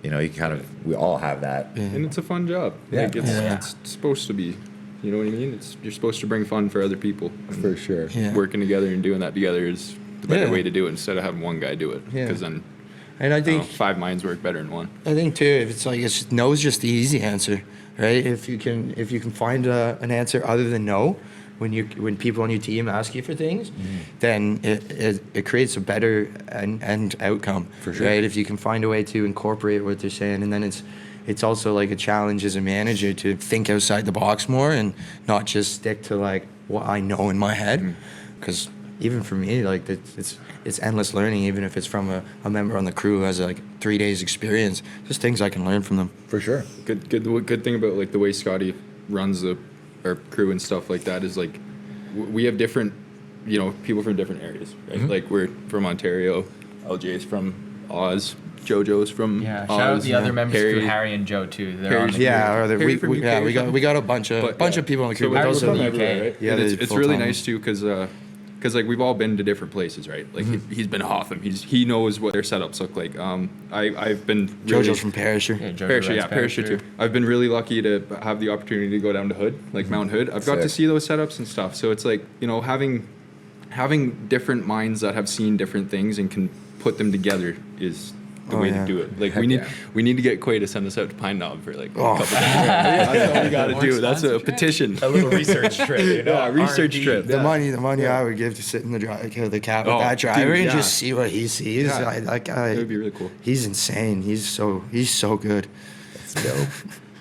we all have that. And it's a fun job. Yeah. Like it's supposed to be. You know what I mean? You're supposed to bring fun for other people. And For sure. Yeah. Working together and doing that together is the better Yeah. way to do it instead of having one guy do it. Yeah. Because then And I think 5 minds work better than one. I think too, if it's like no is just the easy answer, right? If you can find an answer other than no, when people on your team ask you for things, then it creates a better end outcome, For sure. right? If you can find a way to incorporate what they're saying, and then it's also like a challenge as a manager to think outside the box more and not just stick to like what I know in my head, because even for me, like it's endless learning, even if it's from a member on the crew who has like 3 days experience. Just things I can learn from them. For sure. Good thing about like the way Scotty runs our crew and stuff like that is like we have different, people from different areas, right? Like we're from Ontario, LJ's from Oz, JoJo's from Yeah, Oz. shout out the other members of the crew, Harry and Joe too. They're on the crew. Yeah, Harry from UK or we got a bunch of people on the crew. So but we're those from are everywhere, right? Yeah, And they're it's really full-time. nice too because like we've all been to different places, right? Like he's been to Hotham. He knows what their setups look like. I've been really, JoJo's from Perisher. Yeah, Joe Perisher, Durant's Perisher too. I've been really lucky to have the opportunity to go down to Hood, like Mount Hood. I've got to Sick. see those setups and stuff. So it's like having different minds that have seen different things and can put them together is the way yeah. to do it. Like Heck yeah. we need to get Quay to send us out to Pine Knob for like a Oh. couple days. That's all we got to do. That's a petition. A little research trip, Yeah, research R&D. trip. The money I would give to sit in the cab with Oh, that driver dude, and yeah. just see what he sees. Yeah. That guy, It would be really cool. he's insane. He's so good. That's dope.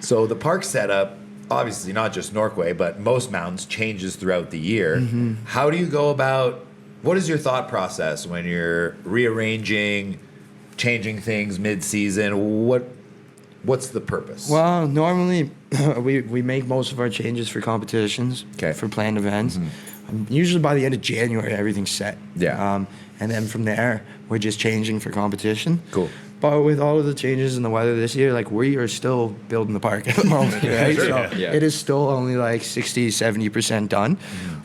So the park setup, obviously not just Norquay, but most mountains changes throughout the year. How do you go about, what is your thought process when you're rearranging, changing things mid-season? What's the purpose? Well, normally we make most of our changes for competitions, Okay. for planned events. Usually by the end of January, everything's set. Yeah. And then from there, we're just changing for competition. Cool. But with all of the changes in the weather this year, like we are still building the park at the moment, right? Sure. So Yeah. it is still only like 60, 70% done.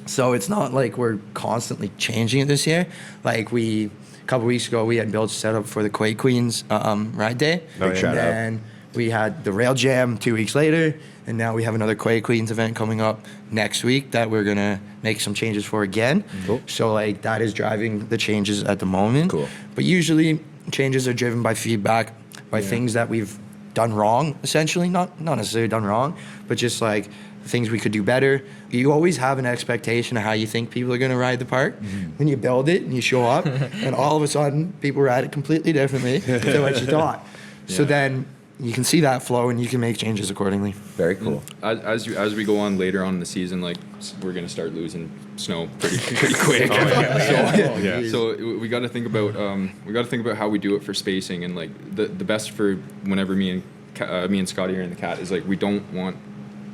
So it's not like we're constantly changing it this year. Like a couple weeks ago, we had built set up for the Quay Queens ride day. Big shout out. And then we had the Rail Jam 2 weeks later. And now we have another Quay Queens event coming up next week that we're going to make some changes for again. Cool. So like that is driving the changes at the moment. Cool. But usually changes are driven by feedback, by things that we've done wrong, essentially. Not necessarily done wrong, but just like things we could do better. You always have an expectation of how you think people are going to ride the park. When you build it and you show up, and all of a sudden people ride it completely differently than what you thought. So then you can see that flow and you can make changes accordingly. Very cool. As we go on later on in the season, like we're gonna start losing snow pretty quick. So we got to think about how we do it for spacing and like the best for whenever me and Scotty are in the cat is like we don't want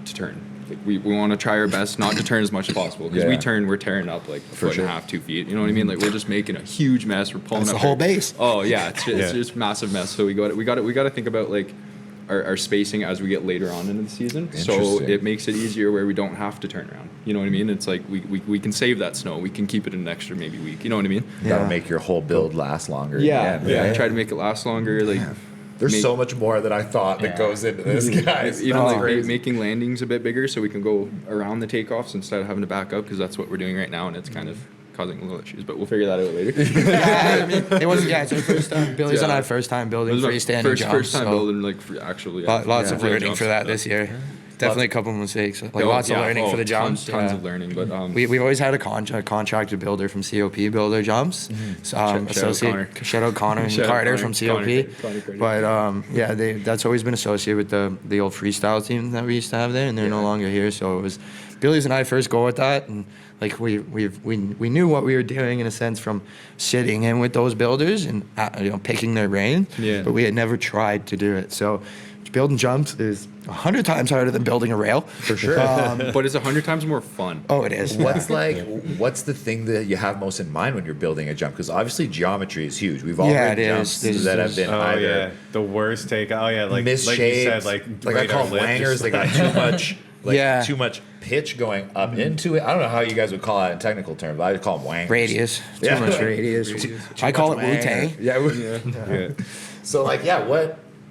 to turn. Like we want to try our best not to turn as much as possible because we turn, we're tearing up like a foot and a half, 2 feet. You know what I mean? Like we're just making a huge mess. We're pulling That's up the whole there. base. Oh yeah, it's just massive mess. So we got to think about like our spacing as we get later on into the season. So Interesting. it makes it easier where we don't have to turn around. You know what I mean? It's like we can save that snow. We can keep it an extra maybe week. You know what I mean? That'll make your whole build last longer. Yeah. again, Yeah. right? Try to make it last longer. Like There's so much more that I thought that goes into this, guys. even That's like crazy. making landings a bit bigger so we can go around the takeoffs instead of having to back up, because that's what we're doing right now, and it's kind of causing a little issues. But we'll figure that out later. Yeah, I mean, it wasn't. Yeah, it's our first time. Billy's and Yeah. I first time It building was my freestanding jumps. first time so building like actually. lots of real learning jumps. for that this year. Definitely a couple of mistakes. Like lots of learning for the jumps. Tons yeah. of learning, but We've always had a contracted builder from COP build our jumps. So, shout out Connor and Shout out Carter Connor. from COP. Connor Carter. But that's always been associated with the old freestyle team that we used to have there, and they're no longer here. So it was Billy's and I first go with that, and like we knew what we were doing in a sense from sitting in with those builders and picking their brain. Yeah. But we had never tried to do it. So building jumps is 100 times harder than building a rail. For sure. But it's 100 times more fun. Oh, it is. What's the thing that you have most in mind when you're building a jump? Because obviously geometry is huge. We've all heard it jumps is. that have been either the worst take. Oh yeah, like you misshaped, said, like I radar call them lip, wangers. just They got too much, too much pitch going up into it. I don't know how you guys would call it in technical terms. I would call them wangers. Radius. Too Yeah. much radius. I call it Wu-Tang. Yeah. So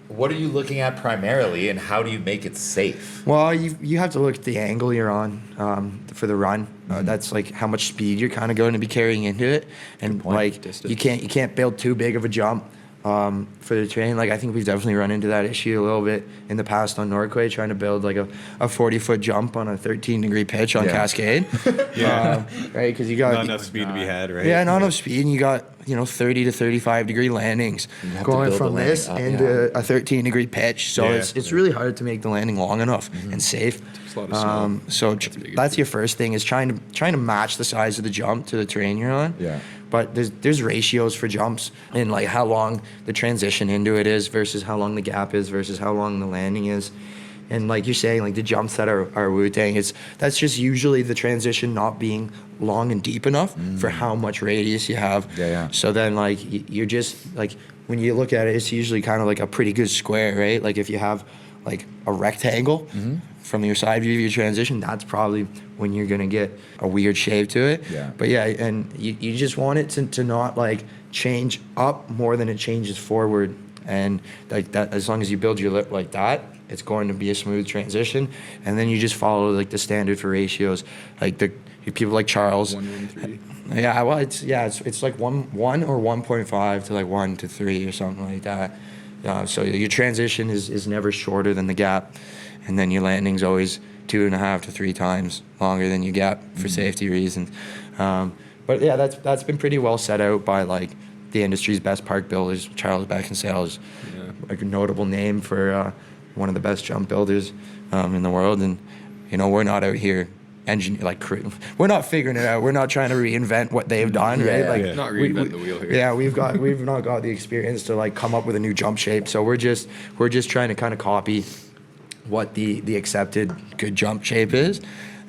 what are you looking at primarily, and how do you make it safe? Well, you have to look at the angle you're on for the run. That's like how much speed you're kind of going to be carrying into it, and like Distance. you can't build too big of a jump for the terrain. Like I think we've definitely run into that issue a little bit in the past on Norquay, trying to build like a 40-foot jump on a 13-degree pitch on Cascade. Yeah. Right, because you got not enough speed to be had, right? Yeah, not enough speed, and you got 30 to 35-degree landings have to going build from the this landing up, into a 13-degree pitch. So Yeah. it's really hard to make the landing long enough and safe. a lot of snow. So that's your first thing, is trying to match the size of the jump to the terrain you're on. Yeah. But there's ratios for jumps, and like how long the transition into it is versus how long the gap is versus how long the landing is. And like you're saying, like the jumps that are Wu-Tang, that's just usually the transition not being long and deep enough for how much radius you have. Yeah. So then like you're just like, when you look at it, it's usually kind of like a pretty good square, right? Like if you have like a rectangle from your side view of your transition, that's probably when you're gonna get a weird shape to it. Yeah. But yeah, and you just want it to not like change up more than it changes forward. And like that, as long as you build your lip like that, it's going to be a smooth transition. And then you just follow like the standard for ratios, like the people like Charles. 1-1-3. Yeah, well, it's like 1 or 1.5 to like 1 to 3 or something like that. So your transition is never shorter than the gap, and then your landing's always 2.5 to 3 times longer than your gap for safety reasons. But yeah, that's been pretty well set out by like the industry's best park builders. Charles Beckinsale is like a notable name for one of the best jump builders in the world, and we're not out here we're not figuring it out. We're not trying to reinvent what they've done, right? Like Not reinvent the wheel here. yeah, we've not got the experience to like come up with a new jump shape. So we're just trying to kind of copy what the accepted good jump shape is.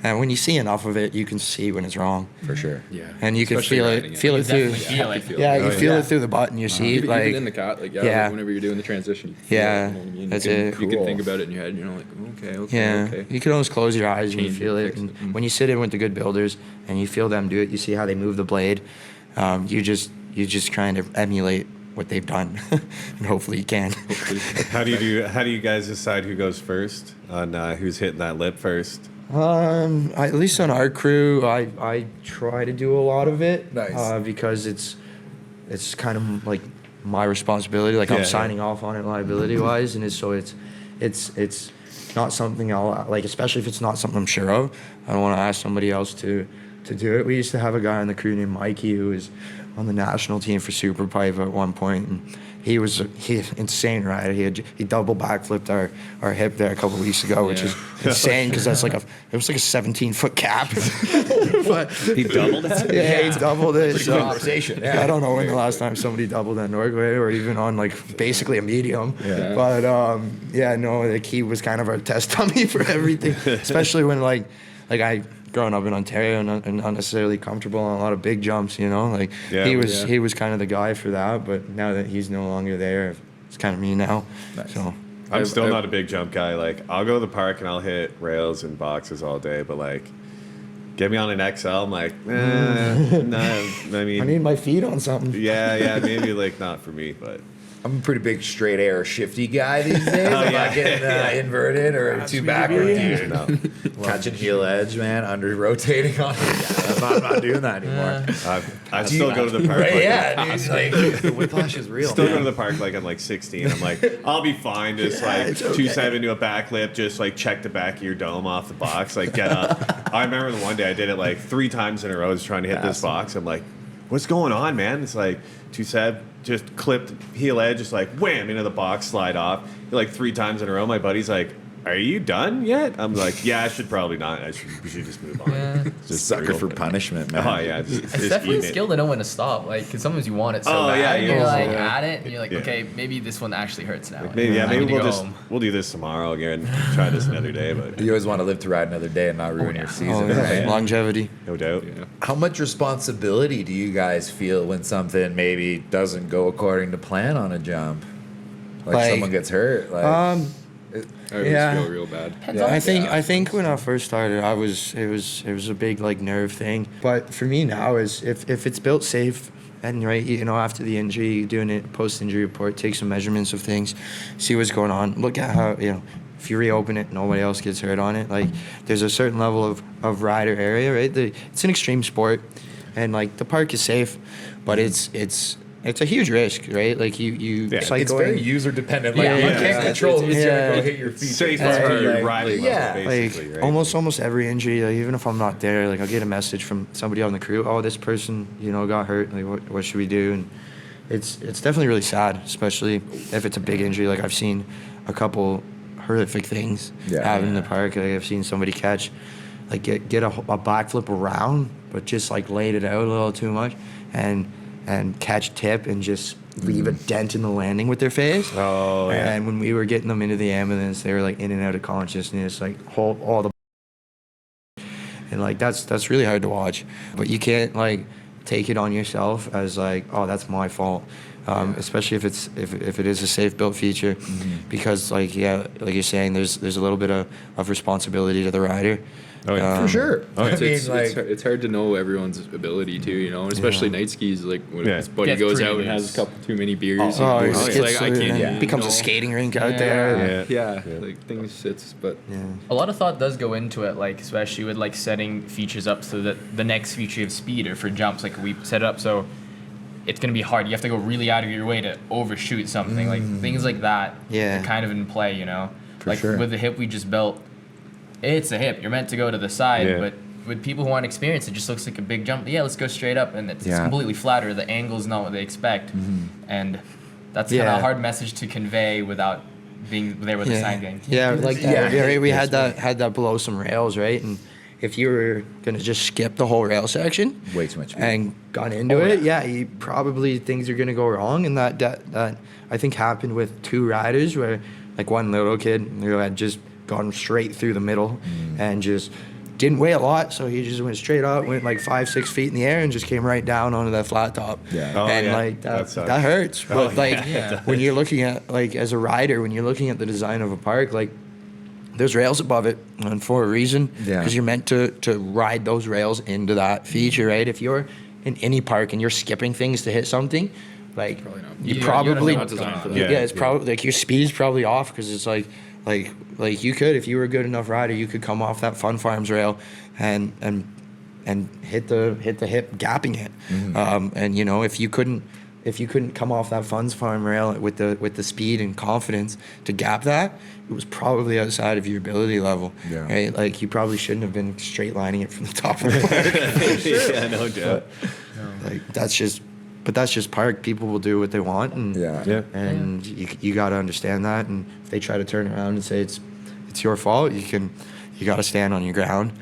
And when you see enough of it, you can see when it's wrong. For sure. Yeah. And you can Especially feel riding it through. Definitely feel it. Yeah, you feel it through the butt in your seat. Even, like even in the cat, like Yeah. like whenever you're doing the transition, you can feel Yeah, it, you know what I mean? that's you can, it. You can Cool. think about it in your head, and you're like, okay. Yeah, you can almost close your eyes and you Change feel it, it. fix And it. when you sit in with the good builders and you feel them do it, you see how they move the blade. You just trying to emulate what they've done, and hopefully you can. How do you guys decide who goes first on who's hitting that lip first? At least on our crew, I try to do a lot of it. Nice. Because it's kind of like my responsibility. Like I'm Yeah, signing off on it liability wise, and it's not something I'll like, especially if it's not something I'm sure of. I don't want to ask somebody else to do it. We used to have a guy on the crew named Mikey who was on the national team for Super Pipe at one point, and he insane rider. He double backflipped our hip there a couple weeks ago, which is insane because that's it was like a 17-foot cap. But He doubled it. yeah, he doubled it. Pretty So conversation. Yeah. I don't know when the last time somebody doubled at Norquay or even on like basically a medium. Yeah. But like he was kind of our test dummy for everything, especially when like I growing up in Ontario and not necessarily comfortable on a lot of big jumps, like Yeah. he was kind of the guy for that. But now that he's no longer there, it's kind of me now. Nice. So I'm still not a big jump guy. Like, I'll go to the park and I'll hit rails and boxes all day, but like, get me on an XL, I'm like, no. I mean, I need my feet on something. yeah, maybe like not for me, but I'm a pretty big straight air shifty guy these days. I'm not getting inverted or too backward. Dude. No. Catching heel edge, man, under rotating on it. I'm not doing that anymore. I still go to the park. Right, like, yeah, dude, like, the whiplash is real. Still go to the park like I'm like 16. I'm like, I'll be fine. Just like it's okay. 2.7 to a backflip. Just like check the back of your dome off the box. Like get up. I remember the one day I did it like 3 times in a row. I was trying to hit this box. I'm like, what's going on, man? It's like 2.7, just clipped heel edge, just like wham into the box, slide off. Like 3 times in a row. My buddy's like, are you done yet? I'm like, yeah, I should probably not. We should just move on. Yeah. Just sucker for punishment, man. Oh yeah, just It's definitely a eating it. skill to know when to stop. Like, because sometimes you want it so Oh, bad. yeah, and you you're also- like yeah. at it, and you're like, Yeah. okay, maybe this one actually hurts now. Maybe I maybe need to we'll go just home. we'll do this tomorrow again. Try this another day, but You always want to live to ride another day and not ruin your season. Oh, yeah. Right? Longevity. no doubt. Yeah. How much responsibility do you guys feel when something maybe doesn't go according to plan on a jump? Like someone gets hurt? Like, I always Yeah. feel real bad. Depends on- I think when I first started, it was a big like nerve thing. But for me now is if it's built safe and right, you know, after the injury, doing it post injury report, take some measurements of things, see what's going on, look at how, you know, if you reopen it, nobody else gets hurt on it. Like there's a certain level of rider area, right? It's an extreme sport, and like the park is safe, but it's a huge risk, right? Like it's like it's going, very user dependent. Like, Yeah, you yeah. can't control who's going to Yeah. go hit your feet. Safe It's until you're like- riding yeah. level, basically, like right? almost every injury, like, even if I'm not there, like I'll get a message from somebody on the crew. Oh, this person, you know, got hurt. Like, what should we do? And it's definitely really sad, especially if it's a big injury. Like I've seen a couple horrific things happen in the park. Like I've seen somebody catch, like get a backflip around, but just like laid it out a little too much, and catch tip and just leave a dent in the landing with their face. Oh, yeah. And when we were getting them into the ambulance, they were like in and out of consciousness, like all the, and like that's really hard to watch. But you can't like take it on yourself as like, oh, that's my fault. Especially if it is a safe built feature, because like like you're saying, there's a little bit of responsibility to the rider. Oh, yeah. For sure. Oh, yeah. I mean, It's, like, it's hard to know everyone's ability too, you know, and especially night skis. Like when Yeah. his buddy Gets goes pretty out and has loose. a couple too many beers, Oh, it's it's like I can't. it becomes you a know. skating rink out Yeah. there. Yeah. Like things. It's but A lot of thought does go into it, like especially with like setting features up so that the next feature you have speed or for jumps, like we set it up so it's gonna be hard. You have to go really out of your way to overshoot something, like things like that. Yeah. are kind of in play, you know. Like sure. with the hip we just built, it's a hip. You're meant to go to the side, Yeah. but with people who aren't experienced, it just looks like a big jump. Yeah, let's go straight up, and it's Yeah. completely flat, or the angle's not what they expect, and that's kind of Yeah. a hard message to convey without being there with the sign gang. Yeah, like that. Yeah. Yeah, we had that below some rails, right? And if you were gonna just skip the whole rail section, way too much speed. and gone into it, you probably things are gonna go wrong, and that I think happened with 2 riders where like one little kid who had just gone straight through the middle and just didn't weigh a lot, so he just went straight up, went like 5-6 feet in the air, and just came right down onto that flat top. Yeah. Oh, And yeah. like That sucks. that hurts. But like Yeah. when you're looking at like as a rider, when you're looking at the design of a park, like there's rails above it, and for a reason, Yeah. because you're meant to ride those rails into that feature, right? If you're in any park and you're skipping things to hit something, like Probably not. you Yeah, probably you're not designed for that. yeah, Yeah. it's probably like your speed's probably off, because it's like you could, if you were a good enough rider, you could come off that Fun Farms rail and hit the hip gapping it, and you know if you couldn't come off that Fun Farm rail with the speed and confidence to gap that, it was probably outside of your ability level. Yeah. Right? Like you probably shouldn't have been straight lining it from the top of the park. Yeah, no doubt. Like that's just park. People will do what they want, and Yeah. and you got to understand that. And if they try to turn around and say it's your fault, you got to stand on your ground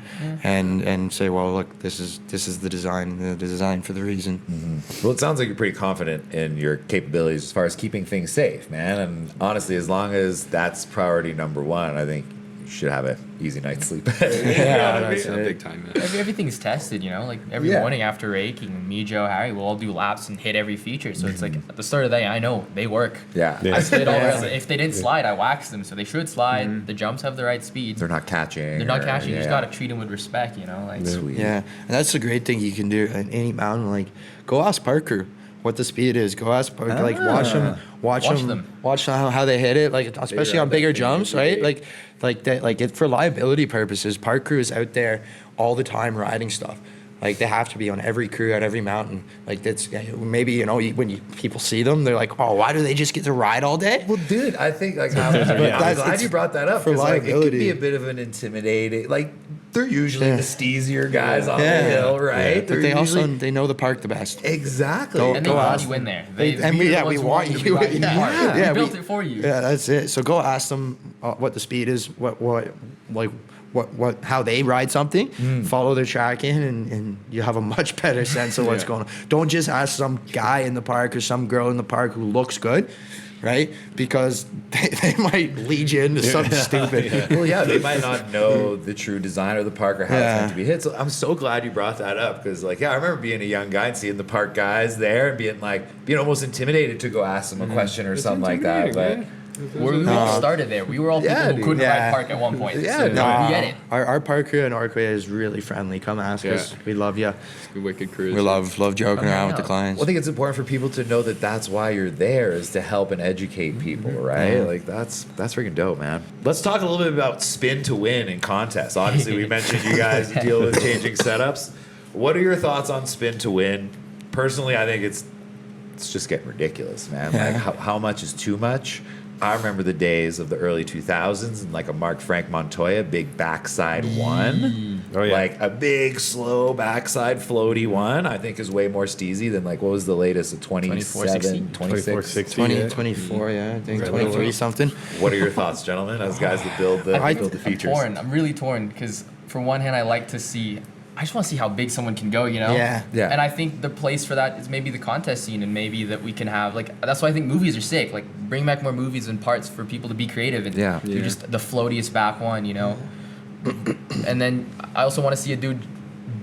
and say, well, look, this is the design for the reason. Well, it sounds like you're pretty confident in your capabilities as far as keeping things safe, man. And honestly, as long as that's priority number one, I think should have an easy night's sleep. That's Yeah, it. big time. Man. Everything's tested, you know. Like every Yeah. morning after raking, me, Joe, Harry, we'll all do laps and hit every feature. So it's like at the start of the day, I know they work. Yeah. Yeah. I slid all around. If they didn't slide, I waxed them, so they should slide. The jumps have the right speed. They're not catching. They're not catching. You just yeah. gotta treat them with respect, you know. Like Sweet. Yeah, and that's a great thing you can do at any mountain. Like, go ask Parker what the speed is. Go ask Parker. Like, watch them. Watch how they hit it. Like, especially on bigger jumps, right? Like that. Like, for liability purposes, park crew is out there all the time riding stuff. Like, they have to be on every crew at every mountain. Like, that's maybe, you know, when people see them, they're like, oh, why do they just get to ride all day? Well, dude, I think like I'm glad you brought that up for because like it could liability. be a bit of an intimidating. Like they're usually Yeah. the steezier guys on Yeah. the hill, right? Yeah. They're But they also usually- they know the park the best. exactly. and they go want ask you in there. And we want you. To be Yeah. yeah. Yeah, We built we- it for you. Yeah, that's it. So go ask them what the speed is, how they ride something. Follow their tracking, and you have a much better sense of what's going on. Don't just ask some guy in the park or some girl in the park who looks good, right? Because they might lead you into something stupid. Well, yeah, they might not know the true design of the park or how it's meant to be hit. So I'm so glad you brought that up because, like, yeah, I remember being a young guy and seeing the park guys there and being almost intimidated to go ask them a question or something like that. But We all started there. We were all people Yeah, who couldn't yeah. ride park at one point. Yeah, so no. we get it. Our park crew in Norquay is really friendly. Come ask us. We love you. Wicked cruise. We love joking around with the clients. well, I think it's important for people to know that that's why you're there is to help and educate people, right? Like that's freaking dope, man. Let's talk a little bit about spin to win in contests. Obviously, we mentioned you guys deal with changing setups. What are your thoughts on spin to win? Personally, I think it's just getting ridiculous, man. Like how much is too much? I remember the days of the early 2000s and like a Mark Frank Montoya big backside one. Oh, yeah. Like a big slow backside floaty one, I think is way more steezy than like what was the latest? A 27, 26? 2460. 24, yeah, I think 23 something. What are your thoughts, gentlemen, as guys that build the features? I'm really torn because for one hand, I like to see. I just want to see how big someone can go, you know? Yeah. Yeah. And I think the place for that is maybe the contest scene and maybe that we can have, like, that's why I think movies are sick. Like, bring back more movies and parts for people to be creative and do just the floatiest back one, you know? And then I also want to see a dude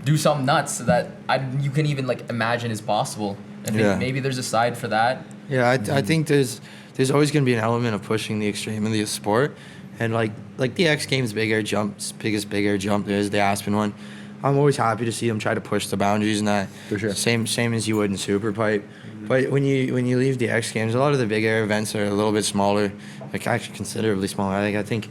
do something nuts so that you can even, like, imagine is possible. I think maybe there's a side for that. Yeah, I think there's always going to be an element of pushing the extreme in the sport. And, like the X Games bigger jump there's the Aspen one. I'm always happy to see them try to push the boundaries and that. For sure. Same as you would in Superpipe. But when you leave the X Games, a lot of the bigger events are a little bit smaller, like actually considerably smaller. I think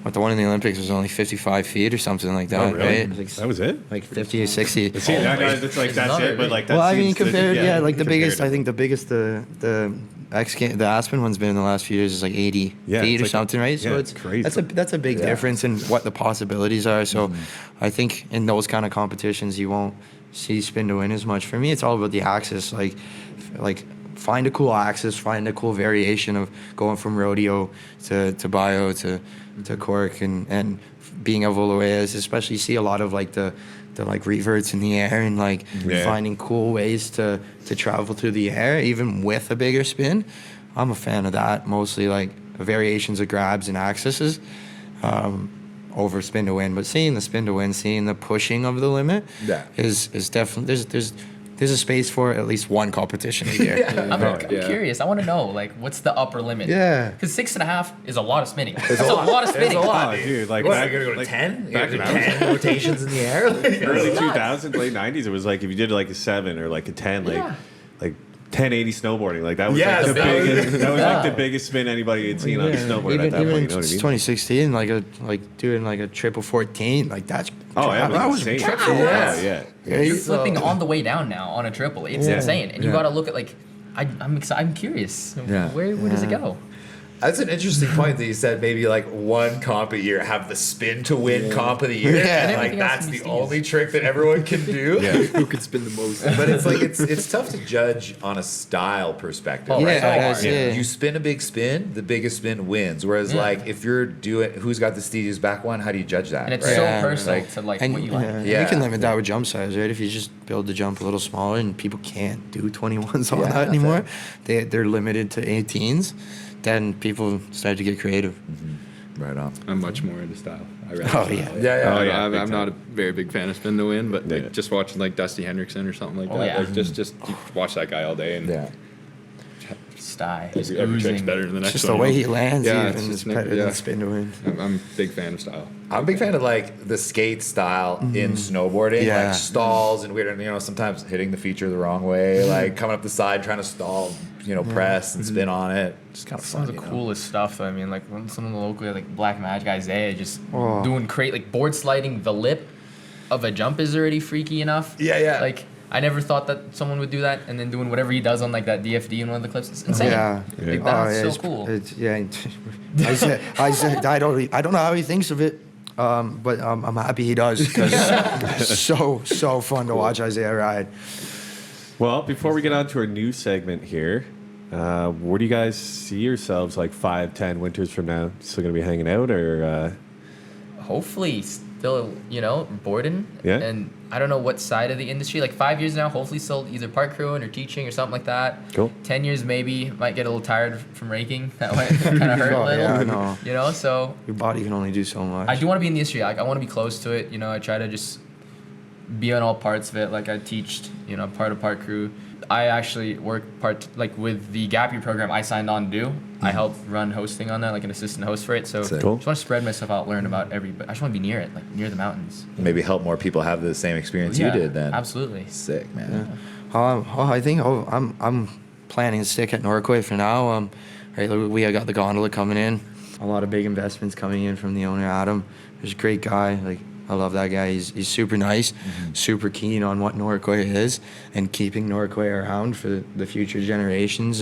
what the one in the Olympics was only 55 feet or something like that, Oh, really? right? Like, That was it? like 50 or 60. See, that's like that's it, but like that's Well, I mean, compared, like the biggest, compared I think the biggest, the X Game, the Aspen one's been in the last few years is like 80 Yeah, feet it's or like- something, right? yeah, So it's crazy. That's a big difference in what the possibilities are. So I think in those kind of competitions, you won't see spin to win as much. For me, it's all about the axis, like find a cool axis, find a cool variation of going from rodeo to bio to cork and being able to especially see a lot of like the like reverts in the air and like finding cool ways to travel through the air even with a bigger spin. I'm a fan of that, mostly like variations of grabs and axes over spin to win. But seeing the spin to win, seeing the pushing of the limit is definitely there's a space for at least one competition a year. I'm curious. I want to know, like, what's the upper limit? Yeah. Because 6.5 is a lot of spinning. It's a lot of spinning. It's a lot, Oh, dude, like what, back, you're gonna go to like, 10? back You're when gonna I was 10 rotations in the air? Like, early It's nuts. 2000s, late 90s, it was like if you did like a 7 or like a 10, Yeah. like 1080 snowboarding, like that was Yes, like the that was- biggest, that was like Yeah. the biggest spin anybody had seen on a snowboard even at that even point. in You know what I mean? 2016, like doing like a triple 14, like that's Oh, yeah, that was insane. triple. Yeah, yeah. Right? You're So- flipping on the way down now on a triple. It's insane. And you got to look at, like, I'm excited. I'm curious. Yeah. Where does it go? That's an interesting point that you said. Maybe like one comp a year, have the spin to win comp of the year. Yeah. And like Everything else that's can be the steez. only trick that everyone can do. Who could spin the most? But it's like it's tough to judge on a style perspective. Oh, right? yeah, Like, that's it. You spin a big spin, the biggest spin wins. Whereas like if you're doing who's got the steeziest back one, how do you judge that? And it's right? so Yeah. personal Like- to, like, And what you like. Yeah. you can limit that with jump size, right? If you just build the jump a little smaller and people can't do 21s on Yeah, that anymore, they're limited to 18s, then people start to get creative. Right on. I'm much more into style. I rather Oh, style. yeah. Yeah. I'm not a very big fan of spin to win, but like just watching like Dusty Hendrickson or something like that. yeah. Like just you watch that guy all day and Yeah. Style. every trick's better than the next Just one. the way he lands, Yeah, even it's is just better yeah. than spin to win. I'm a big fan of style. I'm a big fan of like the skate style in snowboarding, Yeah. like stalls and weird, sometimes hitting the feature the wrong way, like coming up the side trying to stall, press and spin on it. Just kind of Some fun. of the coolest stuff. I mean, like when some of the local like Black Magic Isaiah just Oh. doing like board sliding the lip of a jump is already freaky enough. Yeah. Like I never thought that someone would do that, and then doing whatever he does on like that DFD in one of the clips. It's insane. Yeah. Like, Oh, that's yeah, so cool. I said, I don't know how he thinks of it, but I'm happy he does because so fun to watch Isaiah ride. Well, before we get on to our new segment here, where do you guys see yourselves like 5-10 winters from now? Still gonna be hanging out, or Hopefully still, boarding. Yeah. And I don't know what side of the industry. Like 5 years now, hopefully still either park crewing or teaching or something like that. Cool. 10 years maybe, might get a little tired from raking. That might kind of hurt a Oh, little. yeah, I know. So Your body can only do so much. I do want to be in the industry. Like I want to be close to it. I try to just be on all parts of it. Like I teached, part of park crew. I actually work with the Gap Year program I signed on to do. I helped run hosting on that, like an assistant host for it. So Sick. Cool. just want to spread myself out, learn about I just want to be near it, like near the mountains. Maybe help more people have the same experience you Yeah, did then. Absolutely. Sick, man. I think I'm planning to stick at Norquay for now. Right, we got the gondola coming in. A lot of big investments coming in from the owner, Adam. He's a great guy. Like I love that guy. He's super nice, super keen on what Norquay is and keeping Norquay around for the future generations.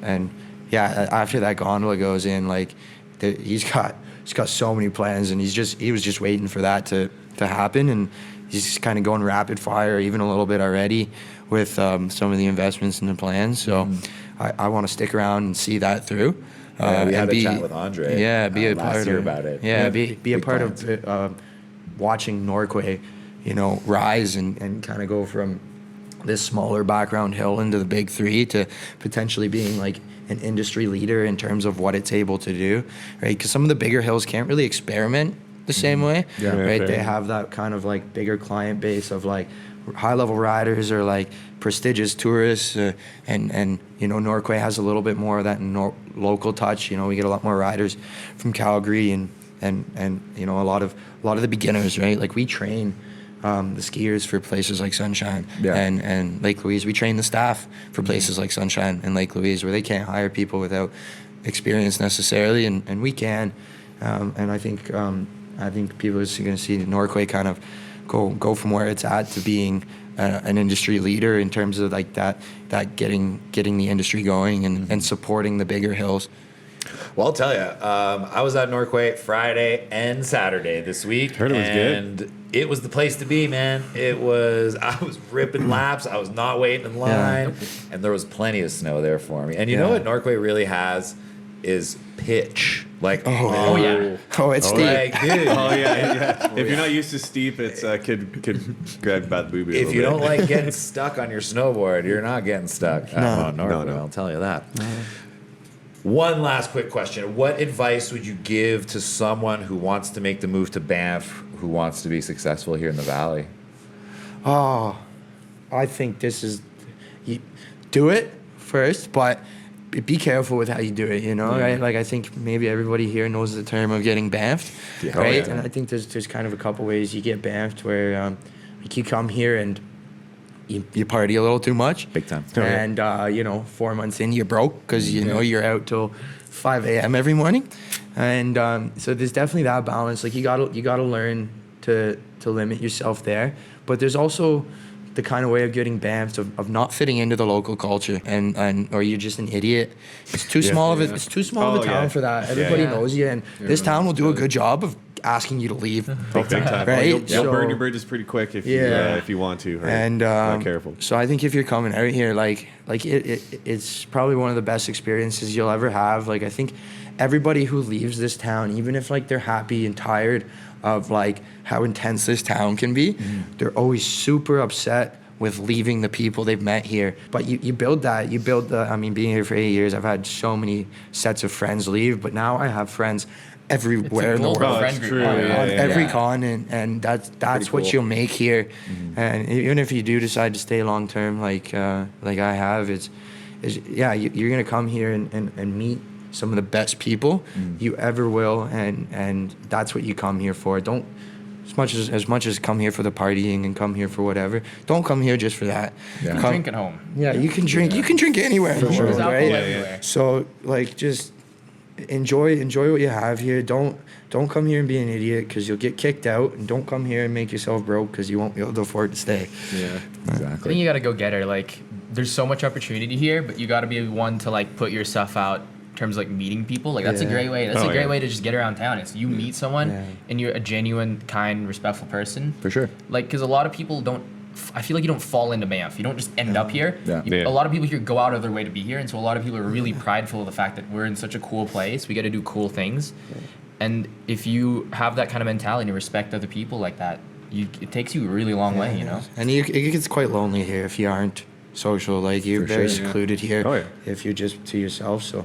And yeah, after that gondola goes in, like he's got so many plans, and he was just waiting for that to happen, and he's kind of going rapid fire even a little bit already with some of the investments and the plans. So I want to stick around and see that through. We had and a chat with Andre. Yeah, be a last part year of about it. Yeah, Yeah, be a big part plans. of watching Norquay, rise and kind of go from this smaller background hill into the big three to potentially being like an industry leader in terms of what it's able to do, right? Because some of the bigger hills can't really experiment the same way, Yeah. right? fair. They have that kind of like bigger client base of like high level riders or like prestigious tourists, and Norquay has a little bit more of that local touch. We get a lot more riders from Calgary and a lot of the beginners, right? Like we train the skiers for places like Sunshine and Lake Louise. We train the staff for places like Sunshine and Lake Louise, where they can't hire people without experience necessarily, and we can. And I think people are going to see Norquay kind of go from where it's at to being an industry leader in terms of like that getting the industry going and supporting the bigger hills. Well, I'll tell you, I was at Norquay Friday and Saturday this week. Heard it was good. And it was the place to be, man. I was ripping laps. I was not waiting in line. And there was plenty of snow there for me. And you know what Norquay really has is pitch. Like, Oh yeah. Oh, it's steep. like, dude. Oh yeah. If you're not used to steep, it's could grab bad booby. If you don't like getting stuck on your snowboard, you're not getting stuck. Norquay, no. I'll tell you that. One last quick question. What advice would you give to someone who wants to make the move to Banff, who wants to be successful here in the Valley? Oh, I think you do it first, but be careful with how you do it, right? Like I think maybe everybody here knows the term of getting Banffed, right? yeah. And I think there's kind of a couple ways you get Banffed where like you come here and you party a little too much. Big time. And 4 months in, you're broke because you're out till 5 a.m. every morning, and so there's definitely that balance. Like you gotta learn to limit yourself there, but there's also the kind of way of getting Banffed of not fitting into the local culture and or you're just an idiot. It's too small of it's too small of a town for that. Everybody knows you, and this town will do a good job of asking you to leave. big time, Right? You'll So- burn your bridges pretty quick if you want to. Right? And Not careful. So I think if you're coming out here, it's probably one of the best experiences you'll ever have. Like I think everybody who leaves this town, even if like they're happy and tired of like how intense this town can be, they're always super upset with leaving the people they've met here. But you build that. You build the. I mean, being here for 8 years, I've had so many sets of friends leave, but now I have friends everywhere in the global world, friend group. true. on Yeah, every continent, and that's what cool. you'll make here. And even if you do decide to stay long term, like I have, you're gonna come here and meet some of the best people you ever will, and that's what you come here for. Don't as much as come here for the partying and come here for whatever. Don't come here just for that. Yeah. Come- Drink at home. Yeah, you can drink. You can drink anywhere in the sure. world, There's right? alcohol everywhere. So like, just enjoy what you have here. Don't come here and be an idiot because you'll get kicked out, and don't come here and make yourself broke because you won't be able to afford to stay. Yeah. I think Exactly. you gotta go get her. Like, there's so much opportunity here, but you gotta be one to like put your stuff out in terms of like meeting people. Like, that's a Yeah. great way. That's Oh, a great yeah. way to just get around town. It's you meet someone Yeah. and you're a genuine, kind, respectful person. For sure. Like, because a lot of people don't. I feel like you don't fall into Banff. You don't just end up here. Yeah. Yeah. A lot of people here go out of their way to be here, and so a lot of people are really prideful of the fact that we're in such a cool place. We got to do cool things, and if you have that kind of mentality and respect other people like that, it takes you a really long way. You know. And it gets quite lonely here if you aren't social. Like, you're For very sure, yeah. secluded here Oh, yeah. if you're just to yourself. So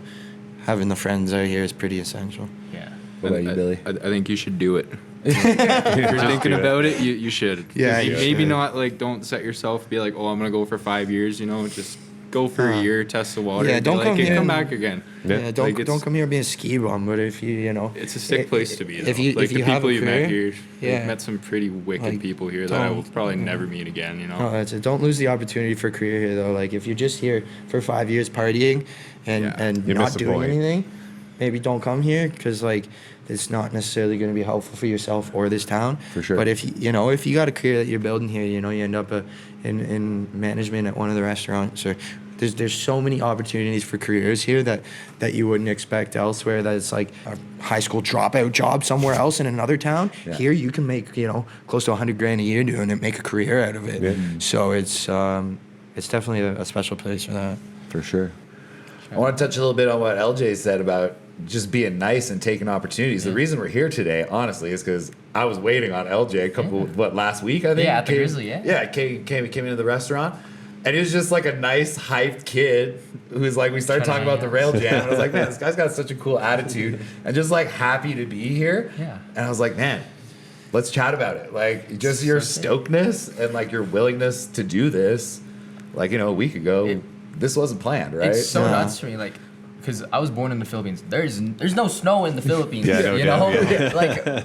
having the friends out here is pretty essential. Yeah. What about you, Billy? I think you should do it. If you're thinking about it, you should. Yeah, You you maybe should. not like, don't set yourself, be like, oh, I'm gonna go for 5 years. You know, just go for a year, test the water. Yeah, be don't like, come "Hey, here come and- back again. Yeah, don't Like, it's- don't come here being a ski bum. But if you know, It's a sick place to be. Though. If you like if you the have people a you met career, here, yeah. you've met some pretty wicked Like, people here that I will don't- probably never meet again. You know. No, that's it. Don't lose the opportunity for career here, though. Like, if you're just here for 5 years partying and Yeah. and You not miss the doing point. anything, maybe don't come here because like it's not necessarily going to be helpful for yourself or this town. For sure. But if if you got a career that you're building here, you end up in management at one of the restaurants, or there's so many opportunities for careers here that you wouldn't expect elsewhere. That it's like a high school dropout job somewhere else in another town. Yeah. Here you can make close to $100,000 a year doing it, make a career out of it. Yeah. So it's definitely a special place for that. For sure. I want to touch a little bit on what LJ said about just being nice and taking opportunities. The reason we're here today, honestly, is because I was waiting on LJ last week, I think? Yeah, at the Grizzly, yeah. Yeah, came into the restaurant. And he was just like a nice, hyped kid who's like, we started talking about the rail jam. And I was like, man, this guy's got such a cool attitude and just like happy to be here. Yeah. And I was like, man, let's chat about it. Like, just your stokedness and like your willingness to do this. Like, a week ago, this wasn't planned, right? It's so Yeah. nuts to me, like, because I was born in the Philippines. There's no snow in the Philippines. Yeah, no you doubt, know, yeah.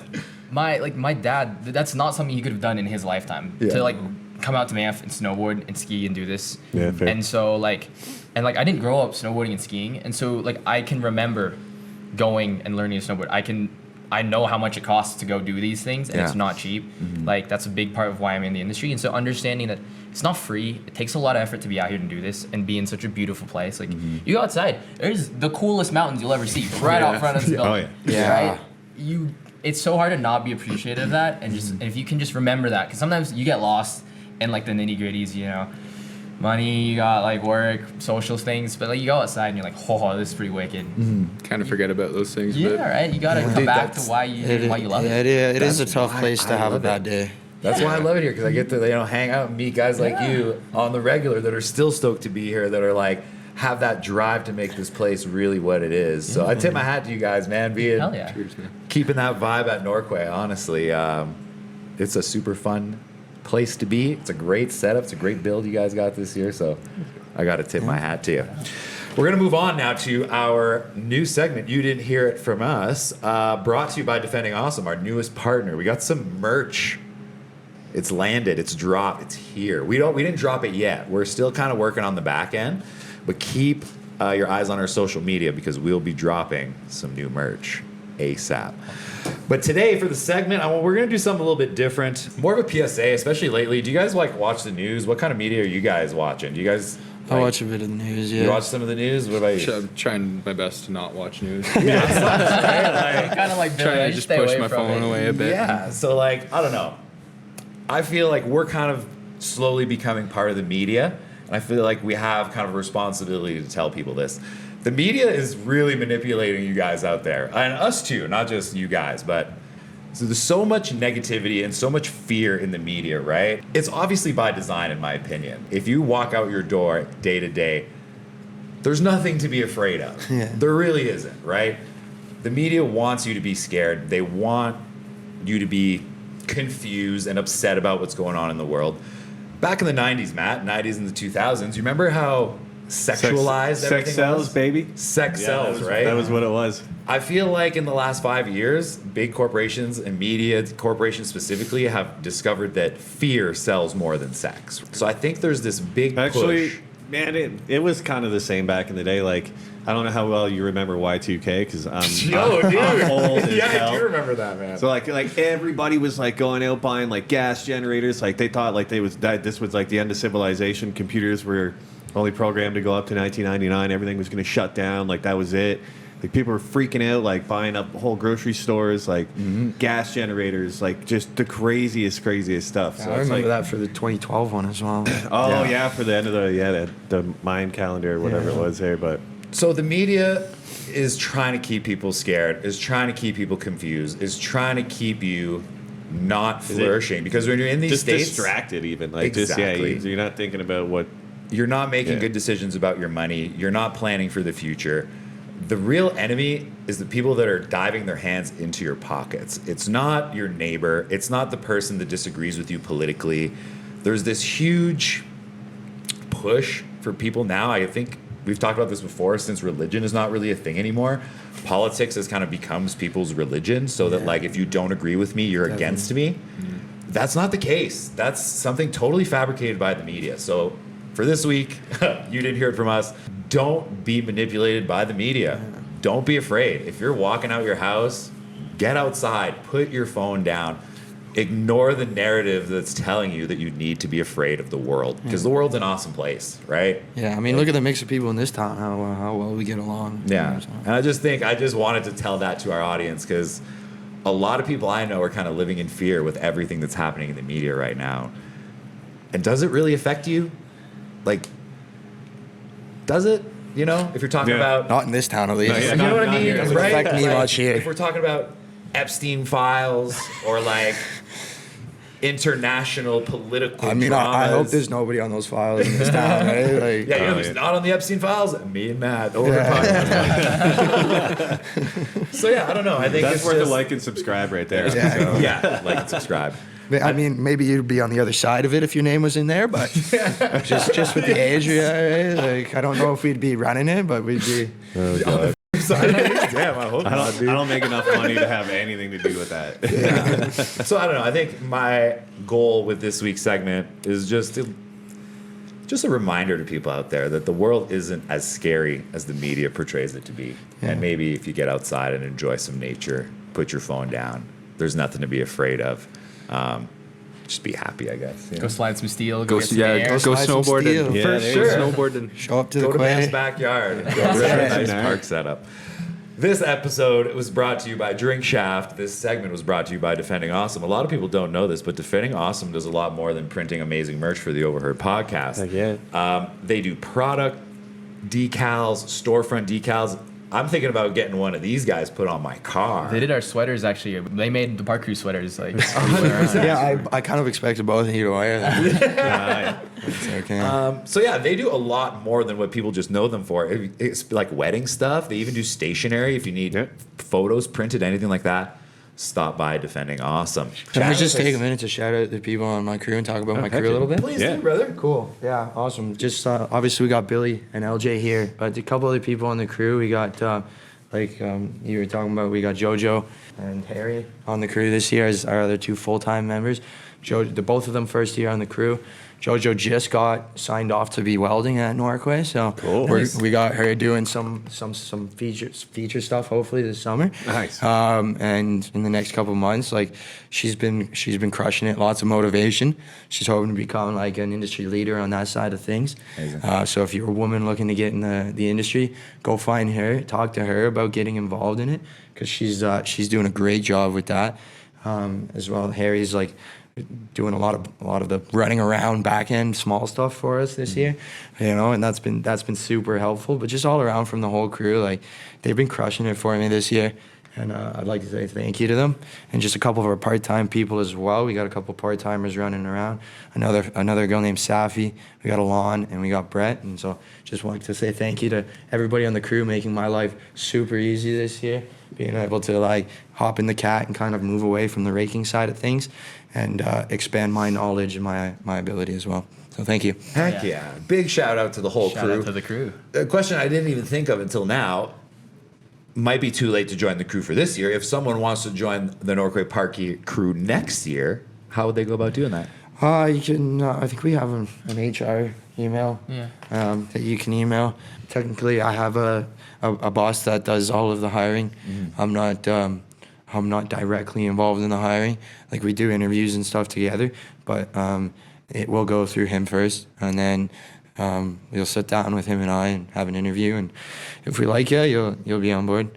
my dad. That's not something he could have done in his lifetime. Yeah. To like come out to Banff and snowboard and ski and do this. Yeah, fair. And so like I didn't grow up snowboarding and skiing, and so like I can remember going and learning to snowboard. I know how much it costs to go do these things, and it's Yeah. not cheap. Like, that's a big part of why I'm in the industry. And so understanding that it's not free, it takes a lot of effort to be out here and do this and be in such a beautiful place. Like, you go outside, there's the coolest mountains you'll ever see right out front of the building. Oh, yeah. Right? It's so hard to not be appreciative of that, and just if you can just remember that, because sometimes you get lost in like the nitty gritties, money, you got like work, social things, but like you go outside and you're like, oh, this is pretty wicked. Kind of forget about those things. Yeah, but right. You gotta come Dude, back to that's- why you love it. It is a That's tough why place to I have a love bad it. day. That's why I love it here, because I get to hang out and meet guys like you on the regular that are still stoked to be here, that are like have that drive to make this place really what it is. So I tip my hat to you guys, man. Hell yeah. Cheers, man. Keeping that vibe at Norquay, honestly, it's a super fun place to be. It's a great setup. It's a great build you guys got this year. So I got to tip my hat to you. We're going to move on now to our new segment. You didn't hear it from us. Brought to you by Defending Awesome, our newest partner. We got some merch. It's landed. It's dropped. It's here. We didn't drop it yet. We're still kind of working on the back end, but keep your eyes on our social media because we'll be dropping some new merch ASAP. But today for the segment, we're going to do something a little bit different. More of a PSA, especially lately. Do you guys watch the news? What kind of media are you guys watching? Do you guys I watch a bit of the news. Yeah. You watch some of the news? What about you? I'm trying my best to not watch news. Yeah, Kind of like Billy, Trying I to just stay push away my from phone it. away a bit. yeah. So I don't know. I feel like we're kind of slowly becoming part of the media, and I feel like we have kind of a responsibility to tell people this. The media is really manipulating you guys out there, and us too, not just you guys, but So there's so much negativity and so much fear in the media, right? It's obviously by design, in my opinion. If you walk out your door day to day, there's nothing to be afraid of. Yeah. There really isn't, right? The media wants you to be scared. They want you to be confused and upset about what's going on in the world. Back in the 90s, Matt, 90s and the 2000s, you remember how sexualized everything sex sells, was? baby. Sex sells, right? That was what it was. I feel like in the last 5 years, big corporations and media corporations specifically have discovered that fear sells more than sex. So I think there's this big Actually, push. man, it was kind of the same back in the day. Like, I don't know how well you remember Y2K because I'm old as Yeah, hell. I do remember that, man. So like everybody was like going out buying like gas generators. Like they thought like this was like the end of civilization. Computers were only programmed to go up to 1999. Everything was going to shut down. Like that was it. Like people were freaking out, like buying up whole grocery stores, like gas generators, like just the craziest stuff. So I it's remember like, that for the 2012 one as well. Oh yeah, for the end of the Mayan calendar or whatever it was there, but. So the media is trying to keep people scared, is trying to keep people confused, is trying to keep you not flourishing. Because when you're in these Just states, distracted even. Like Exactly. just, you're not thinking about what. you're not making good decisions about your money. You're not planning for the future. The real enemy is the people that are diving their hands into your pockets. It's not your neighbor. It's not the person that disagrees with you politically. There's this huge push for people now. I think we've talked about this before, since religion is not really a thing anymore. Politics has kind of becomes people's religion, so that like if you don't agree with me, you're against me. That's not the case. That's something totally fabricated by the media. So for this week, you didn't hear it from us. Don't be manipulated by the media. Don't be afraid. If you're walking out your house, get outside, put your phone down. Ignore the narrative that's telling you that you need to be afraid of the world, because the world's an awesome place, right? Yeah, I mean, look at the mix of people in this town, how well we get along. Yeah. And I just wanted to tell that to our audience, because a lot of people I know are kind of living in fear with everything that's happening in the media right now. And does it really affect you? Like, does it? You know, if you're talking about... Not in this town, at least. No, yeah, You know what I mean? here. Doesn't Right? affect me much here. If we're talking about Epstein files or like international political I mean, I hope dramas. there's nobody on those files in this town, right? Like, Yeah, you know who's not on the Epstein files? Me and Matt. Overheard Podcast. So yeah, I don't know. I think That's it's worth just, a like and subscribe right there. Yeah. So. Yeah, like and subscribe. I mean, maybe you'd be on the other side of it if your name was in there, but just with the age, right? Like, I don't know if we'd be running it, but we'd be. Oh, God. Damn, I hope I not, dude. don't make enough money to have anything to do with that. So I don't know. I think my goal with this week's segment is just a reminder to people out there that the world isn't as scary as the media portrays it to be. Yeah. And maybe if you get outside and enjoy some nature, put your phone down. There's nothing to be afraid of. Just be happy, I guess. You know? Go slide some steel. Go get some Yeah, air. go slide some snowboard. steel. And, Yeah, for there sure. you go. Snowboard and Show up to Go the to Banff's quay. backyard. And go really nice Nice. park setup. This episode was brought to you by Drink Shaft. This segment was brought to you by Defending Awesome. A lot of people don't know this, but Defending Awesome does a lot more than printing amazing merch for the Overheard Podcast. Heck yeah. They do product decals, storefront decals. I'm thinking about getting one of these guys put on my car. They did our sweaters actually. They made the park crew sweaters. Like, Yeah, I kind of expected both of you to wear that. It's okay. So yeah, they do a lot more than what people just know them for. It's like wedding stuff. They even do stationery. If you need Yeah. photos printed, anything like that, stop by Defending Awesome. Can I just take a minute to shout out the people on my crew and talk about my crew a little bit? Please Yeah. do, brother. Cool. Yeah, awesome. Just obviously we got Billy and LJ here, but a couple other people on the crew. We got you were talking about. We got JoJo and Harry on the crew this year as our other two full-time members. Both of them first year on the crew. JoJo just got signed off to be welding at Norquay, so Cool. we got her doing some feature stuff hopefully this summer. Nice. And in the next couple months, like she's been crushing it. Lots of motivation. She's hoping to become like an industry leader on that side of things. Amazing. So if you're a woman looking to get in the industry, go find her, talk to her about getting involved in it, because she's doing a great job with that. As well, Harry's like doing a lot of the running around back end small stuff for us this year, and that's been super helpful. But just all around from the whole crew, like they've been crushing it for me this year, And I'd like to say thank you to them, and just a couple of our part-time people as well. We got a couple part-timers running around. Another girl named Safi. We got Alon, and we got Brett. And so just wanted to say thank you to everybody on the crew, making my life super easy this year. Being able to like hop in the cat and kind of move away from the raking side of things, and expand my knowledge and my ability as well. So thank you. Heck yeah. Big shout out to the whole Shout crew. out to the crew. A question I didn't even think of until now. Might be too late to join the crew for this year. If someone wants to join the Norquay Parky crew next year, how would they go about doing that? You can. I think we have an HR email. Yeah. That you can email. Technically, I have a boss that does all of the hiring. I'm not directly involved in the hiring. Like, we do interviews and stuff together, but it will go through him first, and then we'll sit down with him and I and have an interview. And if we like you, you'll be on board.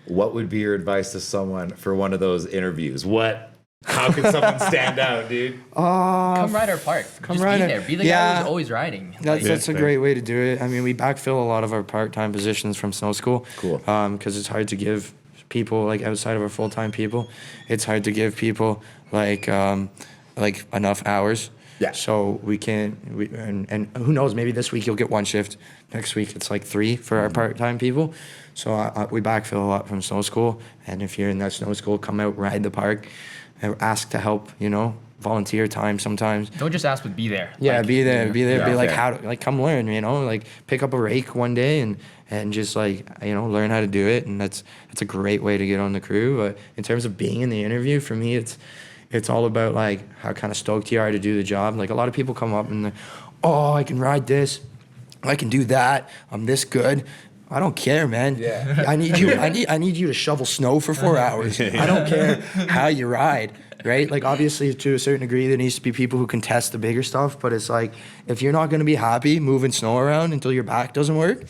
What would be your advice to someone for one of those interviews? How can someone stand out, dude? Come ride our park. Just ride be it. there. Be the guy who's always riding. That's a great way to do it. I mean, we backfill a lot of our part-time positions from snow school. Cool. Because it's hard to give people, like, outside of our full-time people, it's hard to give people like enough hours. Yeah. So we can't. And who knows? Maybe this week you'll get one shift. Next week it's like 3 for our part-time people. So we backfill a lot from snow school. And if you're in that snow school, come out, ride the park, and ask to help. Volunteer time sometimes. Don't just ask, but be there. Yeah, be there. Yeah, be like, okay. come learn. Like, pick up a rake one day and just learn how to do it. And that's a great way to get on the crew. But in terms of being in the interview, for me, it's all about like how kind of stoked you are to do the job. Like, a lot of people come up and I can ride this, I can do that, I'm this good. I don't care, man. Yeah. I need you. I need you to shovel snow for 4 hours. I don't care how you ride, right? Like, obviously, to a certain degree, there needs to be people who can test the bigger stuff. But it's like, if you're not going to be happy moving snow around until your back doesn't work,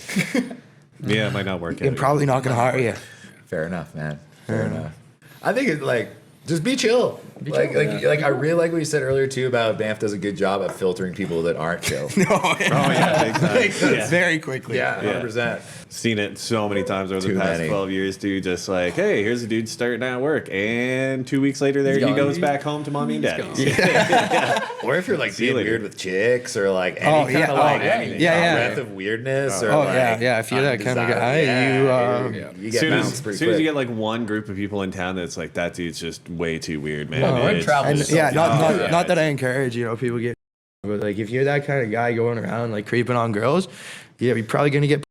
Yeah, it might not work. I'm probably not going to hire you. Fair enough, man. Fair enough. I think it's like, just be chill. Like I really like what you said earlier too about Banff does a good job at filtering people that aren't chill. Very quickly. Yeah, 100%. Seen it so many times over Too the past many. 12 years, dude. Just like, hey, here's a dude starting at work, and 2 weeks later, he goes back home to mommy and daddy. Or if you're like See you being later. weird with chicks or like any kind of anything. breath of weirdness or like If you're that kind of guy, you As get soon bounced as pretty soon as you quick. get like one group of people in town that's like, that dude's just way too weird, man. Well, we're It's- traveling. not that I encourage people get, but like, if you're that kind of guy going around like creeping on girls, you're probably gonna get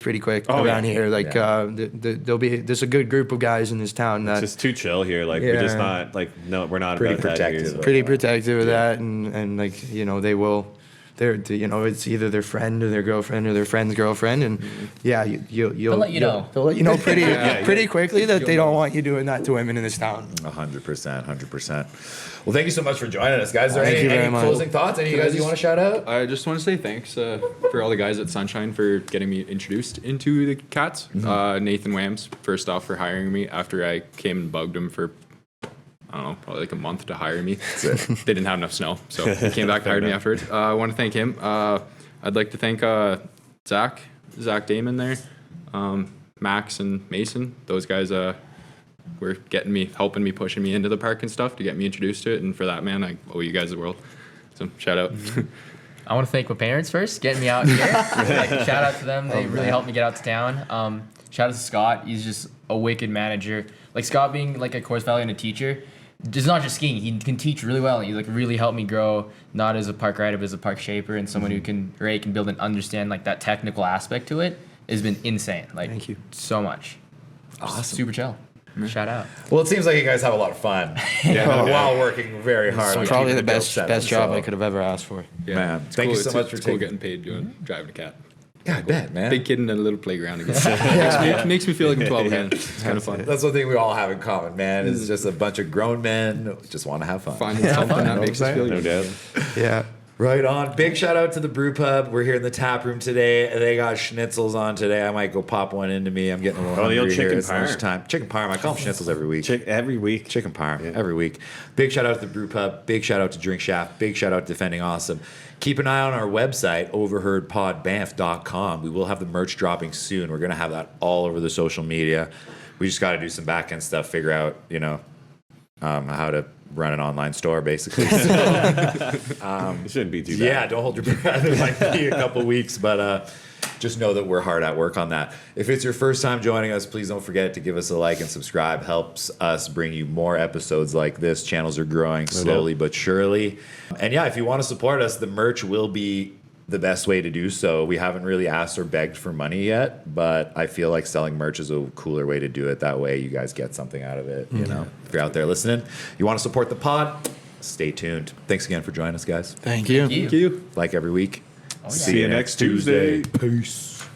pretty quick around here. Like, there's a good group of guys in this town It's that just too chill here. Like, we're just Yeah. not like, no, we're not Pretty about protective. that here. pretty protective of that, and like, they will. It's either their friend or their girlfriend or their friend's girlfriend, and you'll They'll let you know. They'll let you know pretty quickly that they don't want you doing that to women in this town. 100%. Well, thank you so much for joining us, guys. Is there Thank you any very much. closing thoughts? Any of you guys you want to shout out? I just want to say thanks for all the guys at Sunshine for getting me introduced into the Cats. Nathan Wams, first off, for hiring me after I came and bugged him for, I don't know, probably like a month to hire me. They didn't have enough snow, so he came back and hired me afterwards. I want to thank him. I'd like to thank Zach Damon there, Max and Mason. Those guys were helping me, pushing me into the park and stuff to get me introduced to it. And for that, man, I owe you guys the world. So shout out. I want to thank my parents first, getting me out here. Shout out to them. They really helped me get out to town. Shout out to Scott. He's just a wicked manager. Like, Scott being like a course value and a teacher, it's not just skiing. He can teach really well. He like really helped me grow, not as a park rider, but as a park shaper and someone who can rake and build and understand like that technical aspect to it. Has been insane. Like, Thank you so much. Awesome. Super chill. Shout out. Well, it seems like you guys have a lot of fun while working very hard. on It's probably keeping the dope best seven, job so- I could have ever asked for. Yeah, Man, it's thank you cool. so much for it's cool taking- getting paid driving a cat. Yeah, I bet, man. Big kid in a little playground again. makes me feel like I'm 12 again. It's kind of fun. That's one thing we all have in common, man. Is just a bunch of grown men who just want to have fun. Finding something that makes us feel No good. doubt. Yeah. Right on. Big shout out to the Brew Pub. We're here in the tap room today. They got schnitzels on today. I might go pop one into me. I'm getting a little the old hungry here. chicken It's parm. lunchtime. Chicken parm. I call them schnitzels every week. Every week. Chicken parm every week. Big shout out to the Brew Pub. Big shout out to Drink Shaft. Big shout out to Defending Awesome. Keep an eye on our website, overheardpodbanff.com. We will have the merch dropping soon. We're going to have that all over the social media. We just got to do some back end stuff, figure out, how to run an online store, basically. So, It shouldn't be too bad. yeah, don't hold your breath. It might be a couple weeks, but just know that we're hard at work on that. If it's your first time joining us, please don't forget to give us a like and subscribe. Helps us bring you more episodes like this. Channels are growing slowly but surely. And yeah, if you want to support us, the merch will be the best way to do so. We haven't really asked or begged for money yet, but I feel like selling merch is a cooler way to do it. That way you guys get something out of it. You know, if you're out there listening, you want to support the pod, stay tuned. Thanks again for joining us, guys. Thank you. Thank you. Like every week. Oh, yeah. See you next Tuesday. Peace.